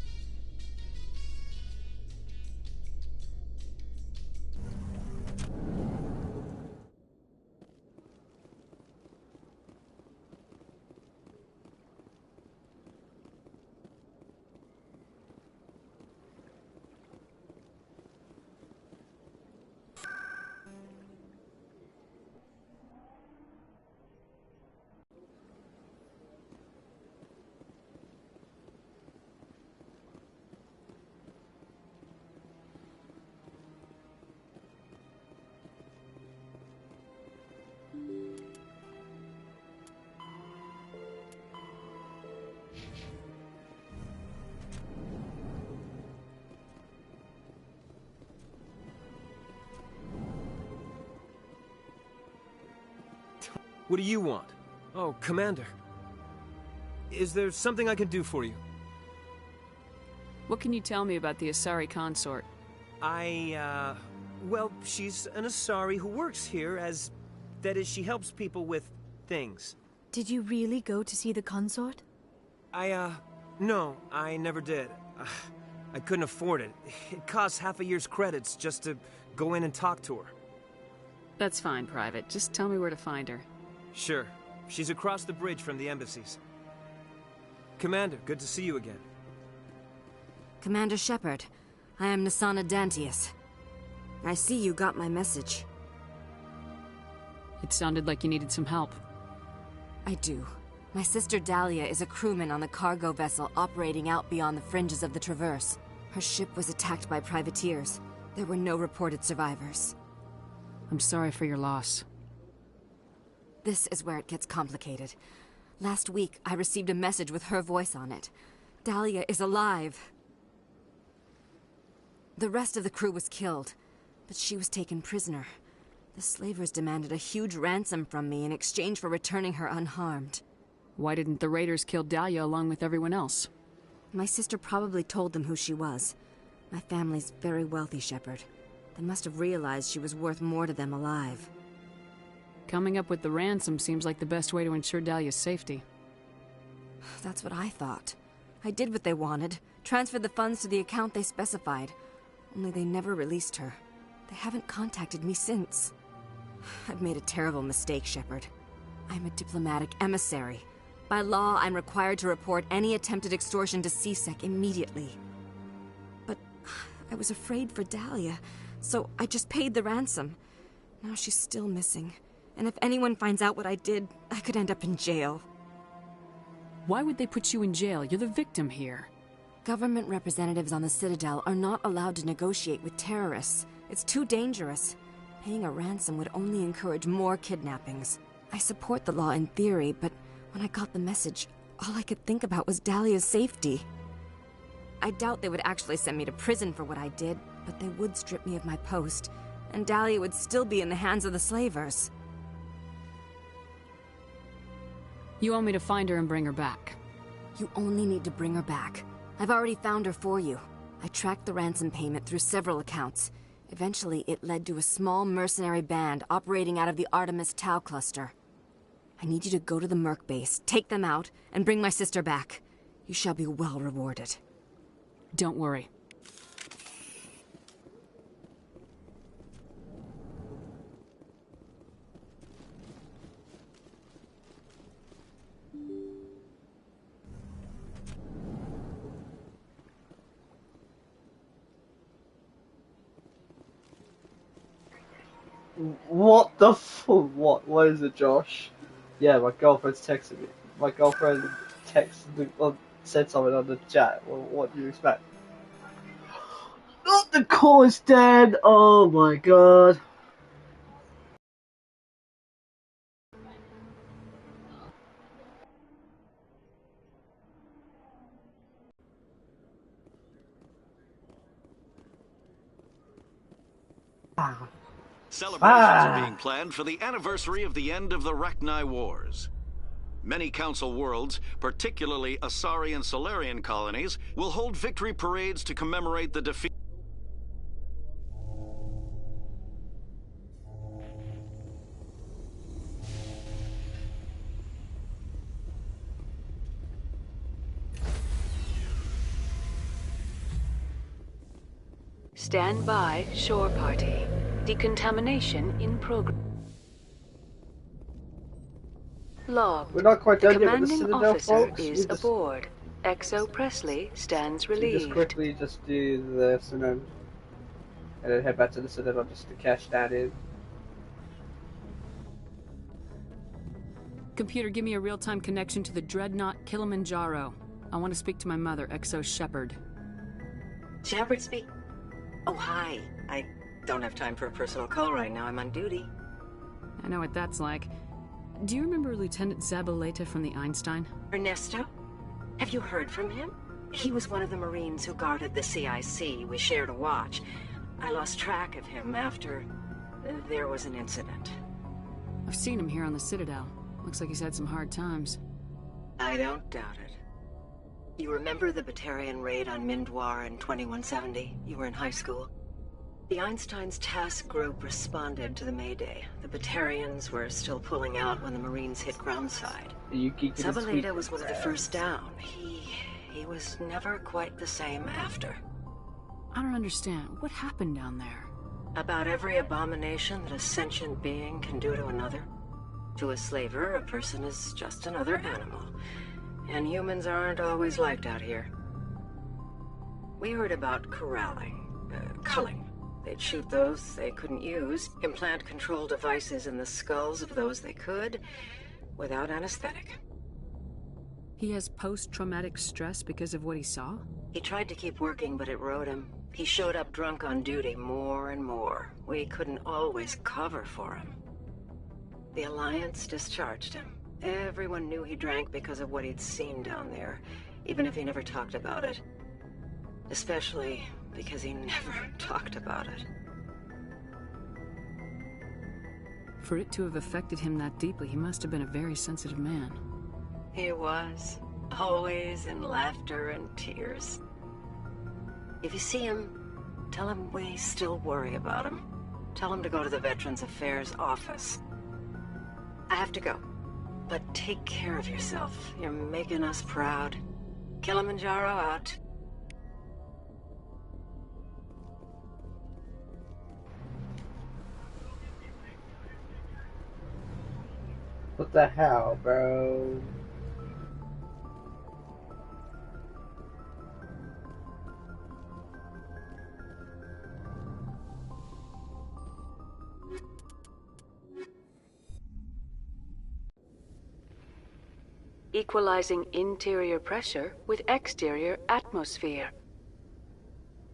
What do you want? Oh, Commander. Is there something I can do for you? What can you tell me about the Asari consort? Well, she's an Asari who works here as... That is, she helps people with things. Did you really go to see the consort? No, I never did. I couldn't afford it. It costs half a year's credits just to go in and talk to her. That's fine, Private. Just tell me where to find her. Sure. She's across the bridge from the embassies. Commander, good to see you again. Commander Shepard, I am Nassana Dantius. I see you got my message. It sounded like you needed some help. I do. My sister Dahlia is a crewman on the cargo vessel operating out beyond the fringes of the Traverse. Her ship was attacked by privateers. There were no reported survivors. I'm sorry for your loss. This is where it gets complicated. Last week, I received a message with her voice on it. Dahlia is alive. The rest of the crew was killed, but she was taken prisoner. The slavers demanded a huge ransom from me in exchange for returning her unharmed. Why didn't the raiders kill Dahlia along with everyone else? My sister probably told them who she was. My family's very wealthy, Shepard. They must have realized she was worth more to them alive. Coming up with the ransom seems like the best way to ensure Dahlia's safety. That's what I thought. I did what they wanted, transferred the funds to the account they specified. Only they never released her. They haven't contacted me since. I've made a terrible mistake, Shepard. I'm a diplomatic emissary. By law, I'm required to report any attempted extortion to C-Sec immediately. But I was afraid for Dahlia, so I just paid the ransom. Now she's still missing. And if anyone finds out what I did, I could end up in jail. Why would they put you in jail? You're the victim here. Government representatives on the Citadel are not allowed to negotiate with terrorists. It's too dangerous. Paying a ransom would only encourage more kidnappings. I support the law in theory, but when I got the message, all I could think about was Dahlia's safety. I doubt they would actually send me to prison for what I did, but they would strip me of my post, and Dahlia would still be in the hands of the slavers. You want me to find her and bring her back? You only need to bring her back. I've already found her for you. I tracked the ransom payment through several accounts. Eventually, it led to a small mercenary band operating out of the Artemis Tau cluster. I need you to go to the Merc base, take them out, and bring my sister back. You shall be well rewarded. Don't worry. What the what is it, Josh? Yeah, my girlfriend's texted me. My girlfriend texted me, said something on the chat. Well, what do you expect? Not the call is dead! Oh my god. Celebrations are being planned for the anniversary of the end of the Rachni Wars. Many Council worlds, particularly Asari and Solarian colonies, will hold victory parades to commemorate the defeat. Stand by, shore party. Decontamination in progress. Log. We're not quite The done yet with the commanding Citadel, officer folks. is aboard. Exo Presley stands We relieved. just quickly just do this and then head back to the Citadel just to cash that in. Computer, give me a real-time connection to the Dreadnought Kilimanjaro. I want to speak to my mother, Exo Shepard. Shepard speak? Oh, hi. I don't have time for a personal call right now. I'm on duty. I know what that's like. Do you remember Lieutenant Zabaleta from the Einstein? Ernesto? Have you heard from him? He was one of the Marines who guarded the CIC. We shared a watch. I lost track of him after there was an incident. I've seen him here on the Citadel. Looks like he's had some hard times. I don't doubt it. You remember the Batarian raid on Mindwar in 2170? You were in high school. The Einstein's task group responded to the Mayday. The Batarians were still pulling out when the Marines hit groundside. Zabaleta was one of the first down. He was never quite the same after. I don't understand. What happened down there? About every abomination that a sentient being can do to another. To a slaver, a person is just another animal. And humans aren't always liked out here. We heard about corralling, culling. They'd shoot those they couldn't use, implant control devices in the skulls of those they could, without anesthetic. He has post-traumatic stress because of what he saw? He tried to keep working, but it rode him. He showed up drunk on duty more and more. We couldn't always cover for him. The Alliance discharged him. Everyone knew he drank because of what he'd seen down there, even if he never talked about it. Especially because he never talked about it. For it to have affected him that deeply, he must have been a very sensitive man. He was. Always in laughter and tears. If you see him, tell him we still worry about him. Tell him to go to the Veterans Affairs office. I have to go. But take care of yourself. You're making us proud. Kilimanjaro out. What the hell, bro? Equalizing interior pressure with exterior atmosphere.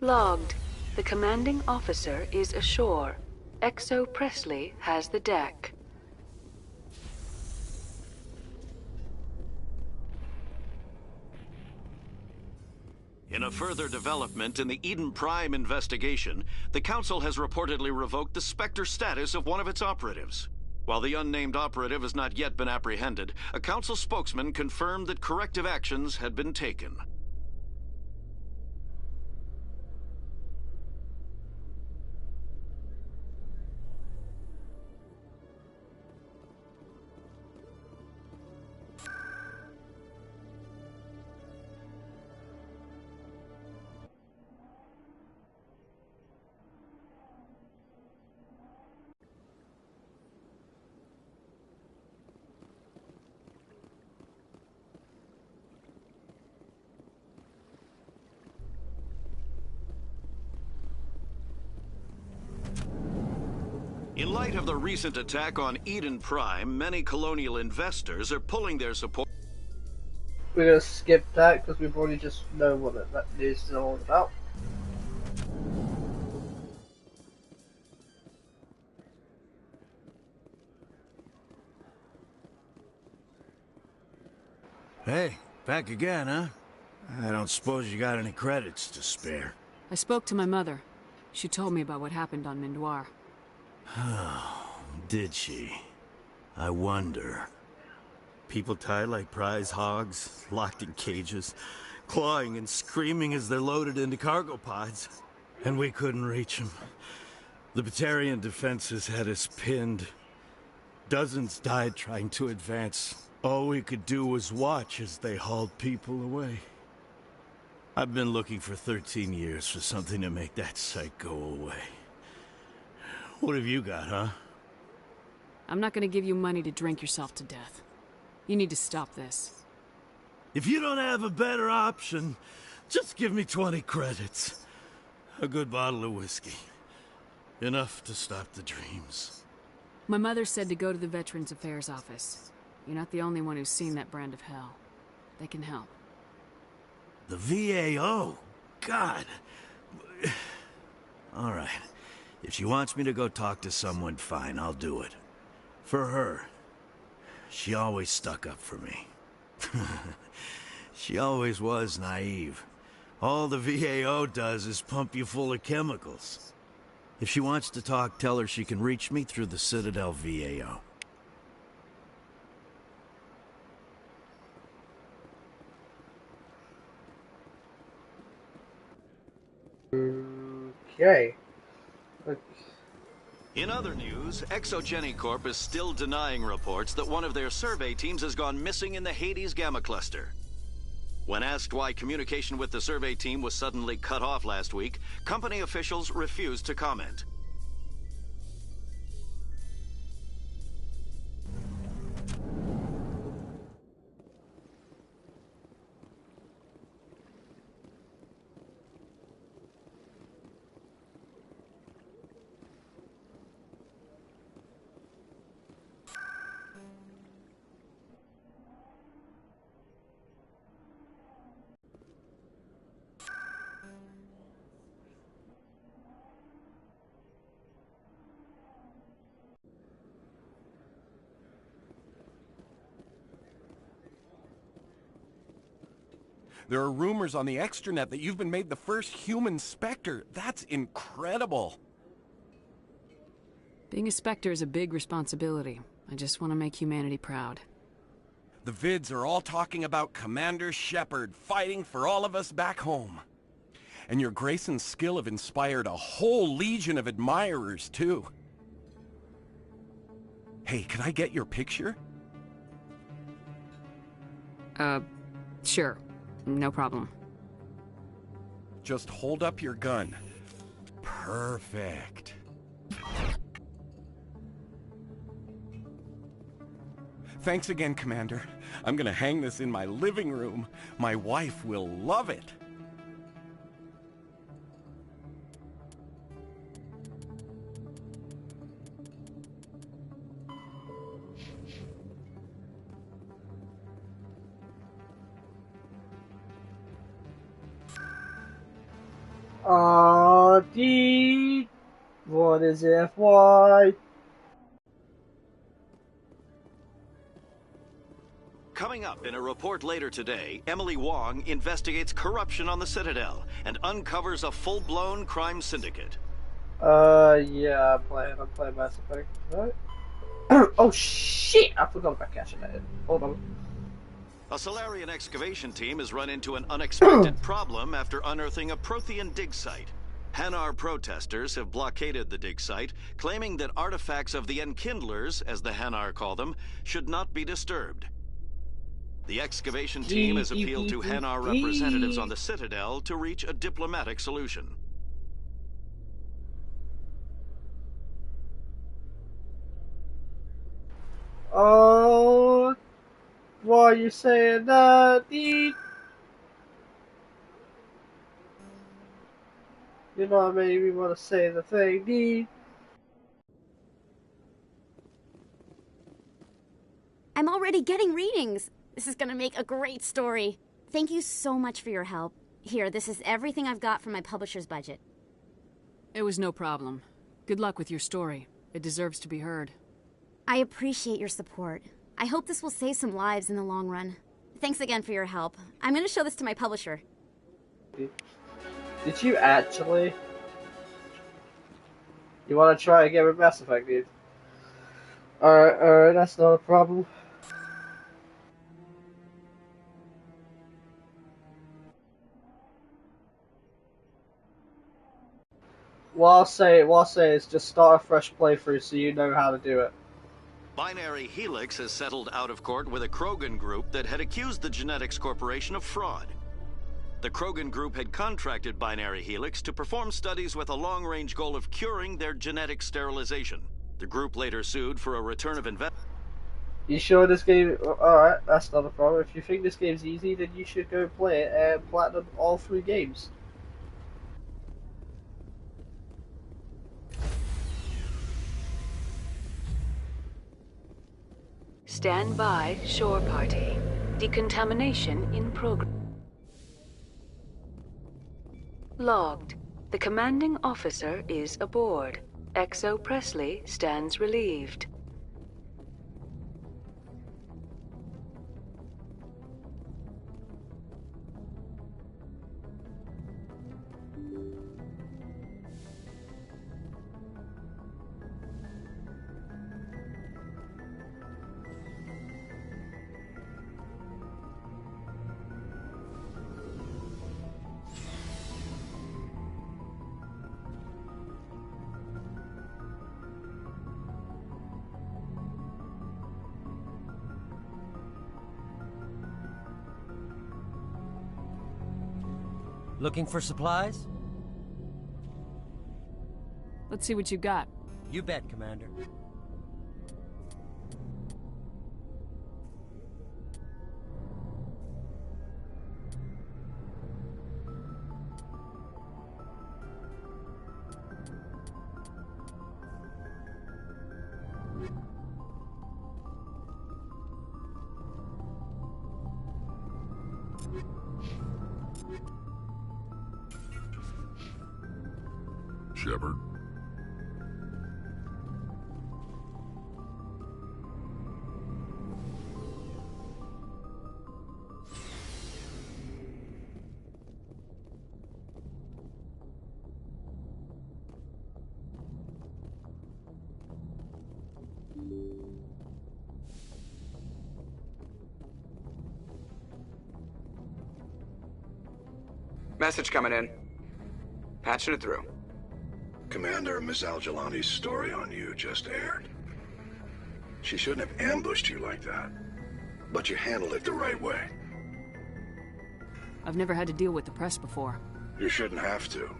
Logged. The commanding officer is ashore. Exo Presley has the deck. In a further development in the Eden Prime investigation, the Council has reportedly revoked the Spectre status of one of its operatives. While the unnamed operative has not yet been apprehended, a Council spokesman confirmed that corrective actions had been taken. In light of the recent attack on Eden Prime, many colonial investors are pulling their support. We're gonna skip that because we've already just know what that news is all about. Hey, back again, huh? I don't suppose you got any credits to spare. I spoke to my mother. She told me about what happened on Mindwar. Did she? I wonder. People tied like prize hogs, locked in cages, clawing and screaming as they're loaded into cargo pods. And we couldn't reach them. The Batarian defenses had us pinned. Dozens died trying to advance. All we could do was watch as they hauled people away. I've been looking for 13 years for something to make that sight go away. What have you got, huh? I'm not gonna give you money to drink yourself to death. You need to stop this. If you don't have a better option, just give me 20 credits. A good bottle of whiskey. Enough to stop the dreams. My mother said to go to the Veterans Affairs office. You're not the only one who's seen that brand of hell. They can help. The VAO? God. All right. If she wants me to go talk to someone, fine, I'll do it. For her. She always stuck up for me. She always was naive. All the VAO does is pump you full of chemicals. If she wants to talk, tell her she can reach me through the Citadel VAO. Okay. In other news, Exogeny Corp is still denying reports that one of their survey teams has gone missing in the Hades Gamma Cluster. When asked why communication with the survey team was suddenly cut off last week, company officials refused to comment. There are rumors on the extranet that you've been made the first human Spectre. That's incredible. Being a Spectre is a big responsibility. I just want to make humanity proud. The vids are all talking about Commander Shepard fighting for all of us back home. And your grace and skill have inspired a whole legion of admirers, too. Hey, can I get your picture? Sure. No problem. Just hold up your gun. Perfect. Thanks again, Commander. I'm gonna hang this in my living room. My wife will love it. D. What is FY? Coming up in a report later today, Emily Wong investigates corruption on the Citadel and uncovers a full-blown crime syndicate. Yeah, I'm playing Mass Effect, right? Oh shit! I forgot about catching that. Hold on. A Solarian excavation team has run into an unexpected problem after unearthing a Prothean dig site. Hanar protesters have blockaded the dig site, claiming that artifacts of the Enkindlers, as the Hanar call them, should not be disturbed. The excavation team has appealed to Hanar representatives on the Citadel to reach a diplomatic solution. Oh, why are you saying that, D? You know what made me want to say the thing, D. I'm already getting readings. This is gonna make a great story. Thank you so much for your help. Here, this is everything I've got from my publisher's budget. It was no problem. Good luck with your story. It deserves to be heard. I appreciate your support. I hope this will save some lives in the long run. Thanks again for your help. I'm gonna show this to my publisher. Did you actually? You want to try again with Mass Effect, dude? Alright, that's not a problem. what I'll say is just start a fresh playthrough so you know how to do it. Binary Helix has settled out of court with a Krogan group that had accused the Genetics Corporation of fraud. The Krogan group had contracted Binary Helix to perform studies with a long-range goal of curing their genetic sterilization. The group later sued for a return of investment. You sure this game... Alright, that's not a problem. If you think this game's easy, then you should go play it and platinum all 3 games. Stand by, shore party. Decontamination in progress. Logged. The commanding officer is aboard. XO Presley stands relieved. Looking for supplies? Let's see what you got. You bet, Commander. Shepard? Message coming in. Patching it through. Commander, Miss Al-Jalani's story on you just aired. She shouldn't have ambushed you like that. But you handled it the right way. I've never had to deal with the press before. You shouldn't have to.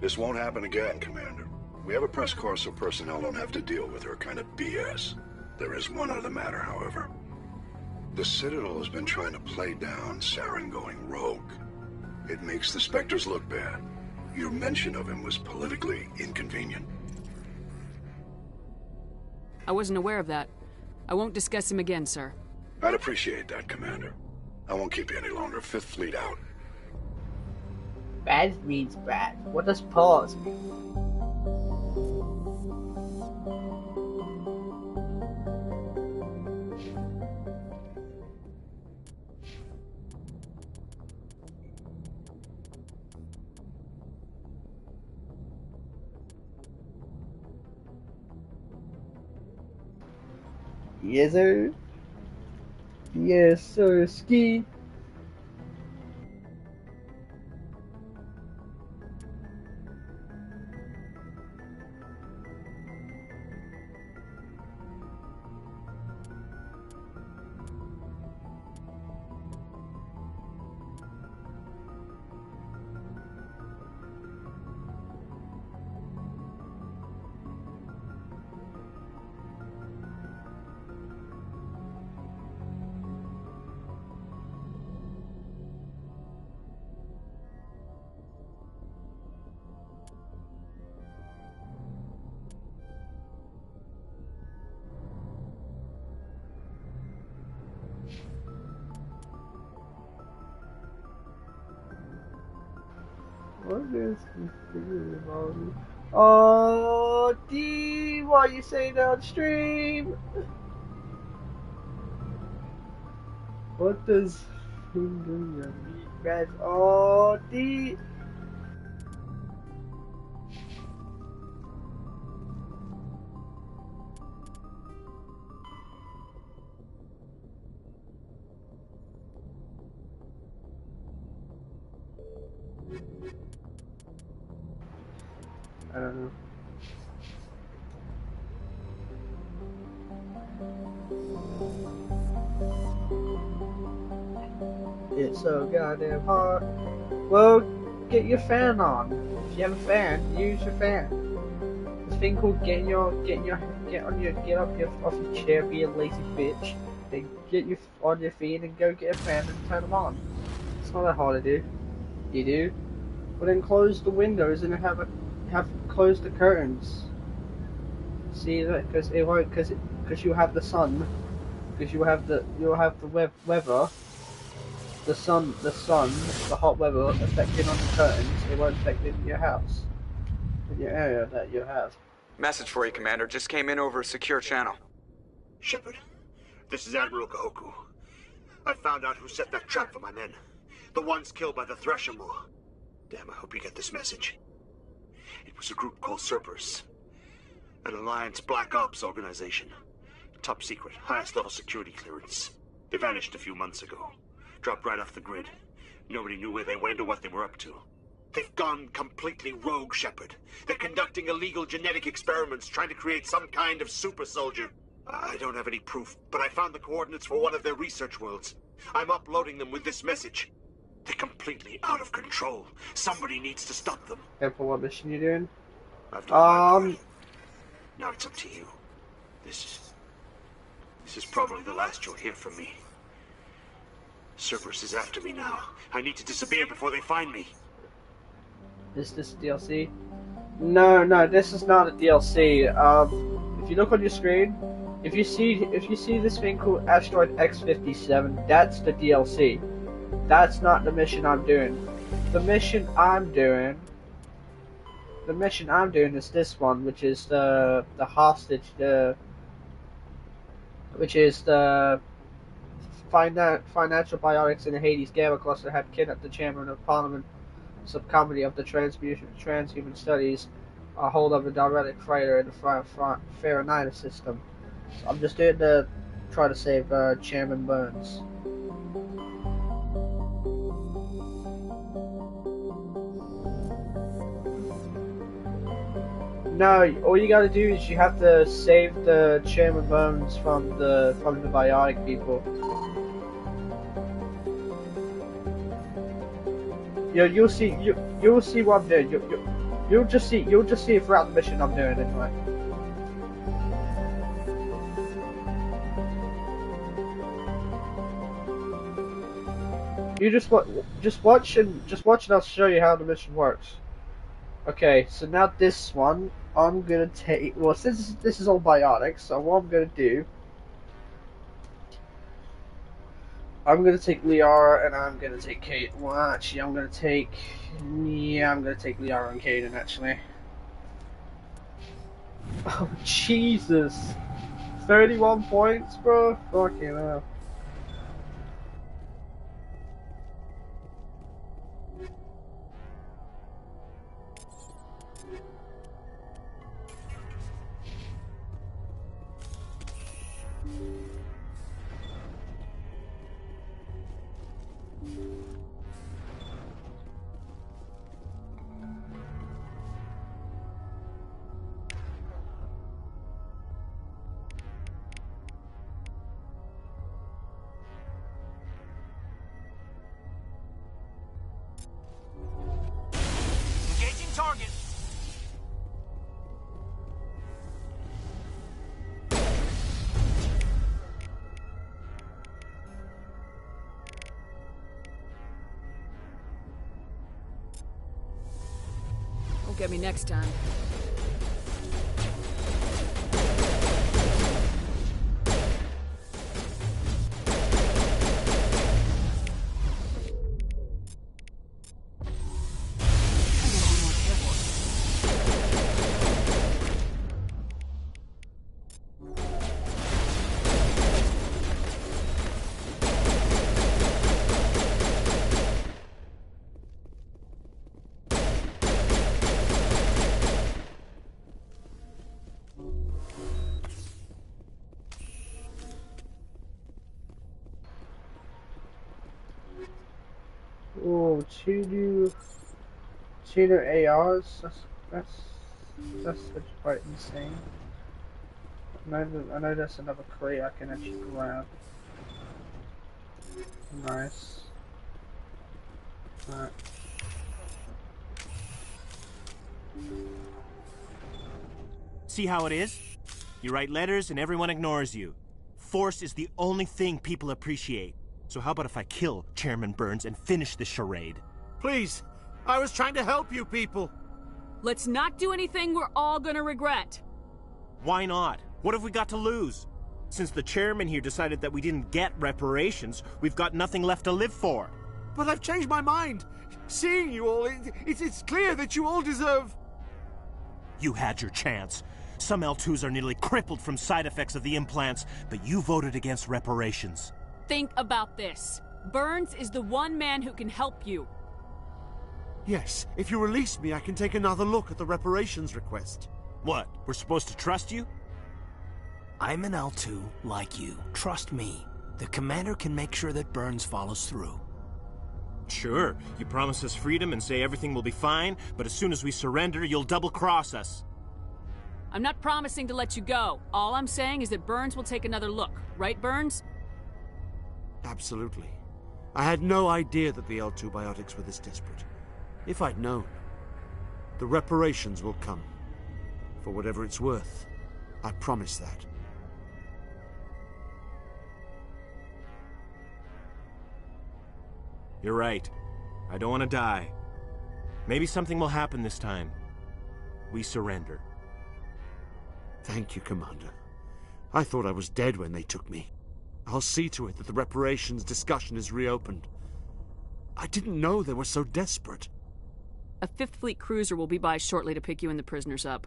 This won't happen again, Commander. We have a press corps so personnel don't have to deal with her kind of BS. There is one other matter, however. The Citadel has been trying to play down Saren going rogue. It makes the Spectres look bad. Your mention of him was politically inconvenient. I wasn't aware of that. I won't discuss him again, sir. I'd appreciate that, Commander. I won't keep you any longer. Fifth Fleet out. Bad means bad. What does pause mean? Yes, sir. Yes, sir. Ski. What is this about? Oh, D, why you say that on stream? What does finger your meat match? Oh, D. It's so goddamn hot. Well, get your fan on. If you have a fan, use your fan. This thing called get off your chair, be a lazy bitch. Then get you on your feet and go get a fan and turn them on. It's not that hard to do. You do. Well then close the windows and have close the curtains. See that? Because it won't. Because you have the sun. Because you'll have the weather. The sun, the hot weather affecting on the curtains. It won't affect in your house, in your area that you have. Message for you, Commander. Just came in over a secure channel. Shepard, this is Admiral Kahoku. I found out who set that trap for my men. The ones killed by the Thresher Maw. Damn, I hope you get this message. It was a group called Cerberus. An Alliance Black Ops organization. Top secret, highest level security clearance. They vanished a few months ago. Dropped right off the grid. Nobody knew where they went or what they were up to. They've gone completely rogue, Shepard. They're conducting illegal genetic experiments, trying to create some kind of super soldier. I don't have any proof, but I found the coordinates for one of their research worlds. I'm uploading them with this message. They're completely out of control. Somebody needs to stop them. And for what mission you doing? I've done my part. Now it's up to you. This is probably the last you'll hear from me. Cerberus is after me now. I need to disappear before they find me. Is this DLC? No, this is not a DLC. If you look on your screen, if you see this thing called Asteroid X-57, that's the DLC. That's not the mission I'm doing. The mission I'm doing is this one, which is the hostage, which is the financial biotics in the Hades Gamma Cluster have kidnapped the chairman of Parliament subcommittee of the Transhuman Studies, a hold of a diuretic freighter in the Faranitis system. So I'm just doing to try to save Chairman Burns. No, all you gotta do is you have to save the Chairman Burns from the biotic people. You'll see what I'm doing. You'll just see it throughout the mission I'm doing anyway. You just watch and I'll show you how the mission works. Okay, so now this one I'm gonna take. Well, since this is all biotics, so what I'm gonna do. I'm gonna take Liara and I'm gonna take Kate. Well, actually, I'm gonna take Liara and Kaden, actually. Oh, Jesus. 31 points, bro? Fucking hell. Target. Won't get me next time. Oh, two new ARs. That's quite insane. I know that's another crate I can actually grab. Nice. Alright. See how it is? You write letters and everyone ignores you. Force is the only thing people appreciate. So how about if I kill Chairman Burns and finish this charade? Please! I was trying to help you people! Let's not do anything we're all gonna regret. Why not? What have we got to lose? Since the chairman here decided that we didn't get reparations, we've got nothing left to live for. But I've changed my mind. Seeing you all, it's clear that you all deserve... You had your chance. Some L2s are nearly crippled from side effects of the implants, but you voted against reparations. Think about this. Burns is the one man who can help you. Yes, if you release me, I can take another look at the reparations request. What, we're supposed to trust you? I'm an L2, like you. Trust me. The commander can make sure that Burns follows through. Sure, you promise us freedom and say everything will be fine, but as soon as we surrender, you'll double-cross us. I'm not promising to let you go. All I'm saying is that Burns will take another look. Right, Burns? Absolutely. I had no idea that the L2 biotics were this desperate. If I'd known, the reparations will come. For whatever it's worth, I promise that. You're right. I don't want to die. Maybe something will happen this time. We surrender. Thank you, Commander. I thought I was dead when they took me. I'll see to it that the reparations discussion is reopened. I didn't know they were so desperate. A 5th Fleet cruiser will be by shortly to pick you and the prisoners up.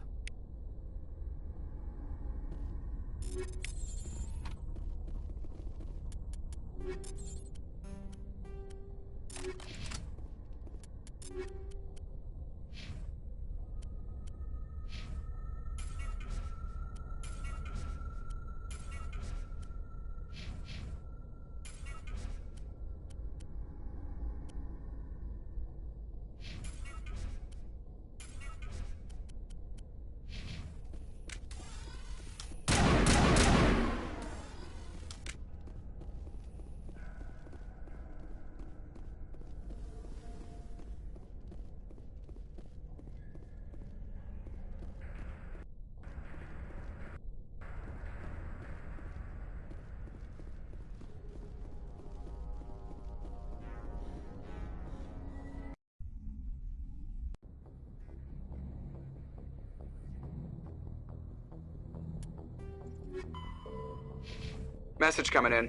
Message coming in.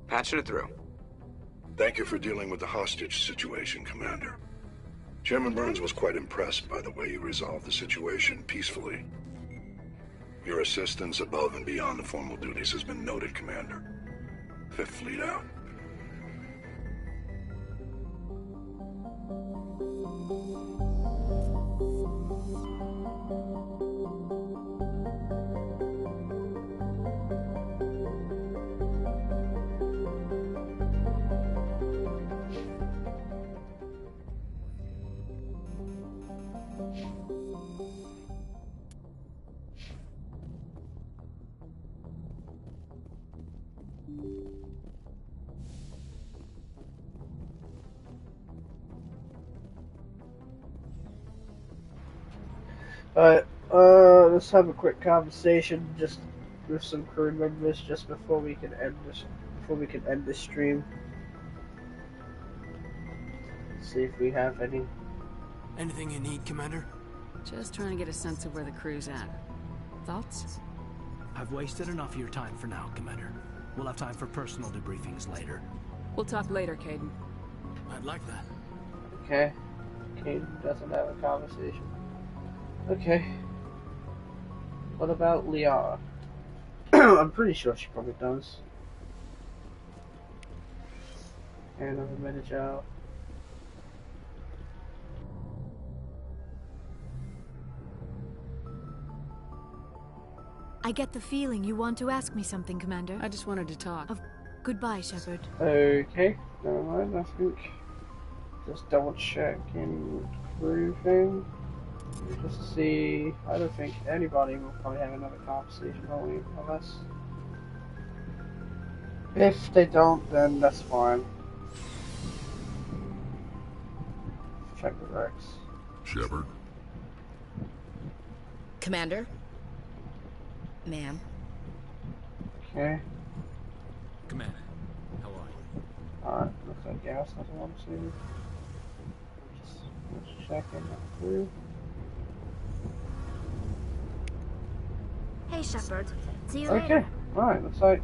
Patching it through. Thank you for dealing with the hostage situation, Commander. Chairman Burns was quite impressed by the way you resolved the situation peacefully. Your assistance above and beyond the formal duties has been noted, Commander. 5th Fleet out. Alright, let's have a quick conversation just with some crew members just before we can end this stream. See if we have any. Anything you need, Commander? Just trying to get a sense of where the crew's at. Thoughts? I've wasted enough of your time for now, Commander. We'll have time for personal debriefings later. We'll talk later, Kaidan. I'd like that. Okay. Kaidan doesn't have a conversation. Okay. What about Liara? I'm pretty sure she probably does. And another manager. I get the feeling you want to ask me something, Commander. I just wanted to talk. Goodbye, Shepard. Okay, never mind, I think. Just double checking crew thing. Just to see, I don't think anybody will probably have another conversation, will we? Unless... If they don't, then that's fine. check the Rex. Shepard? Commander? Ma'am? Okay. Commander, how are you? Alright, looks like Gas doesn't want to. Just checking that through. Hey, Shepard. See you Okay, later. alright, looks like.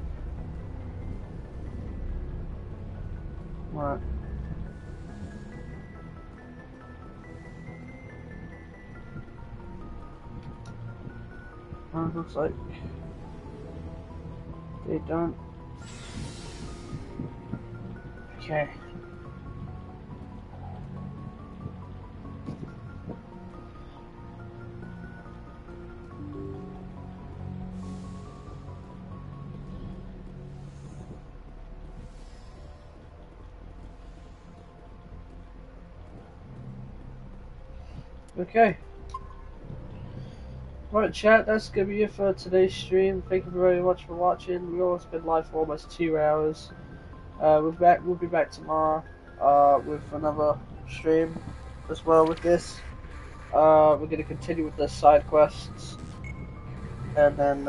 Right. Looks like they don't. Okay. Okay. Right, chat, that's going to be it for today's stream. Thank you very much for watching. We've almost been live for almost 2 hours. We'll be back tomorrow with another stream as well with this. We're going to continue with the side quests. And then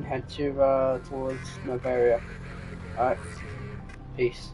head to towards Novaria. Alright. Peace.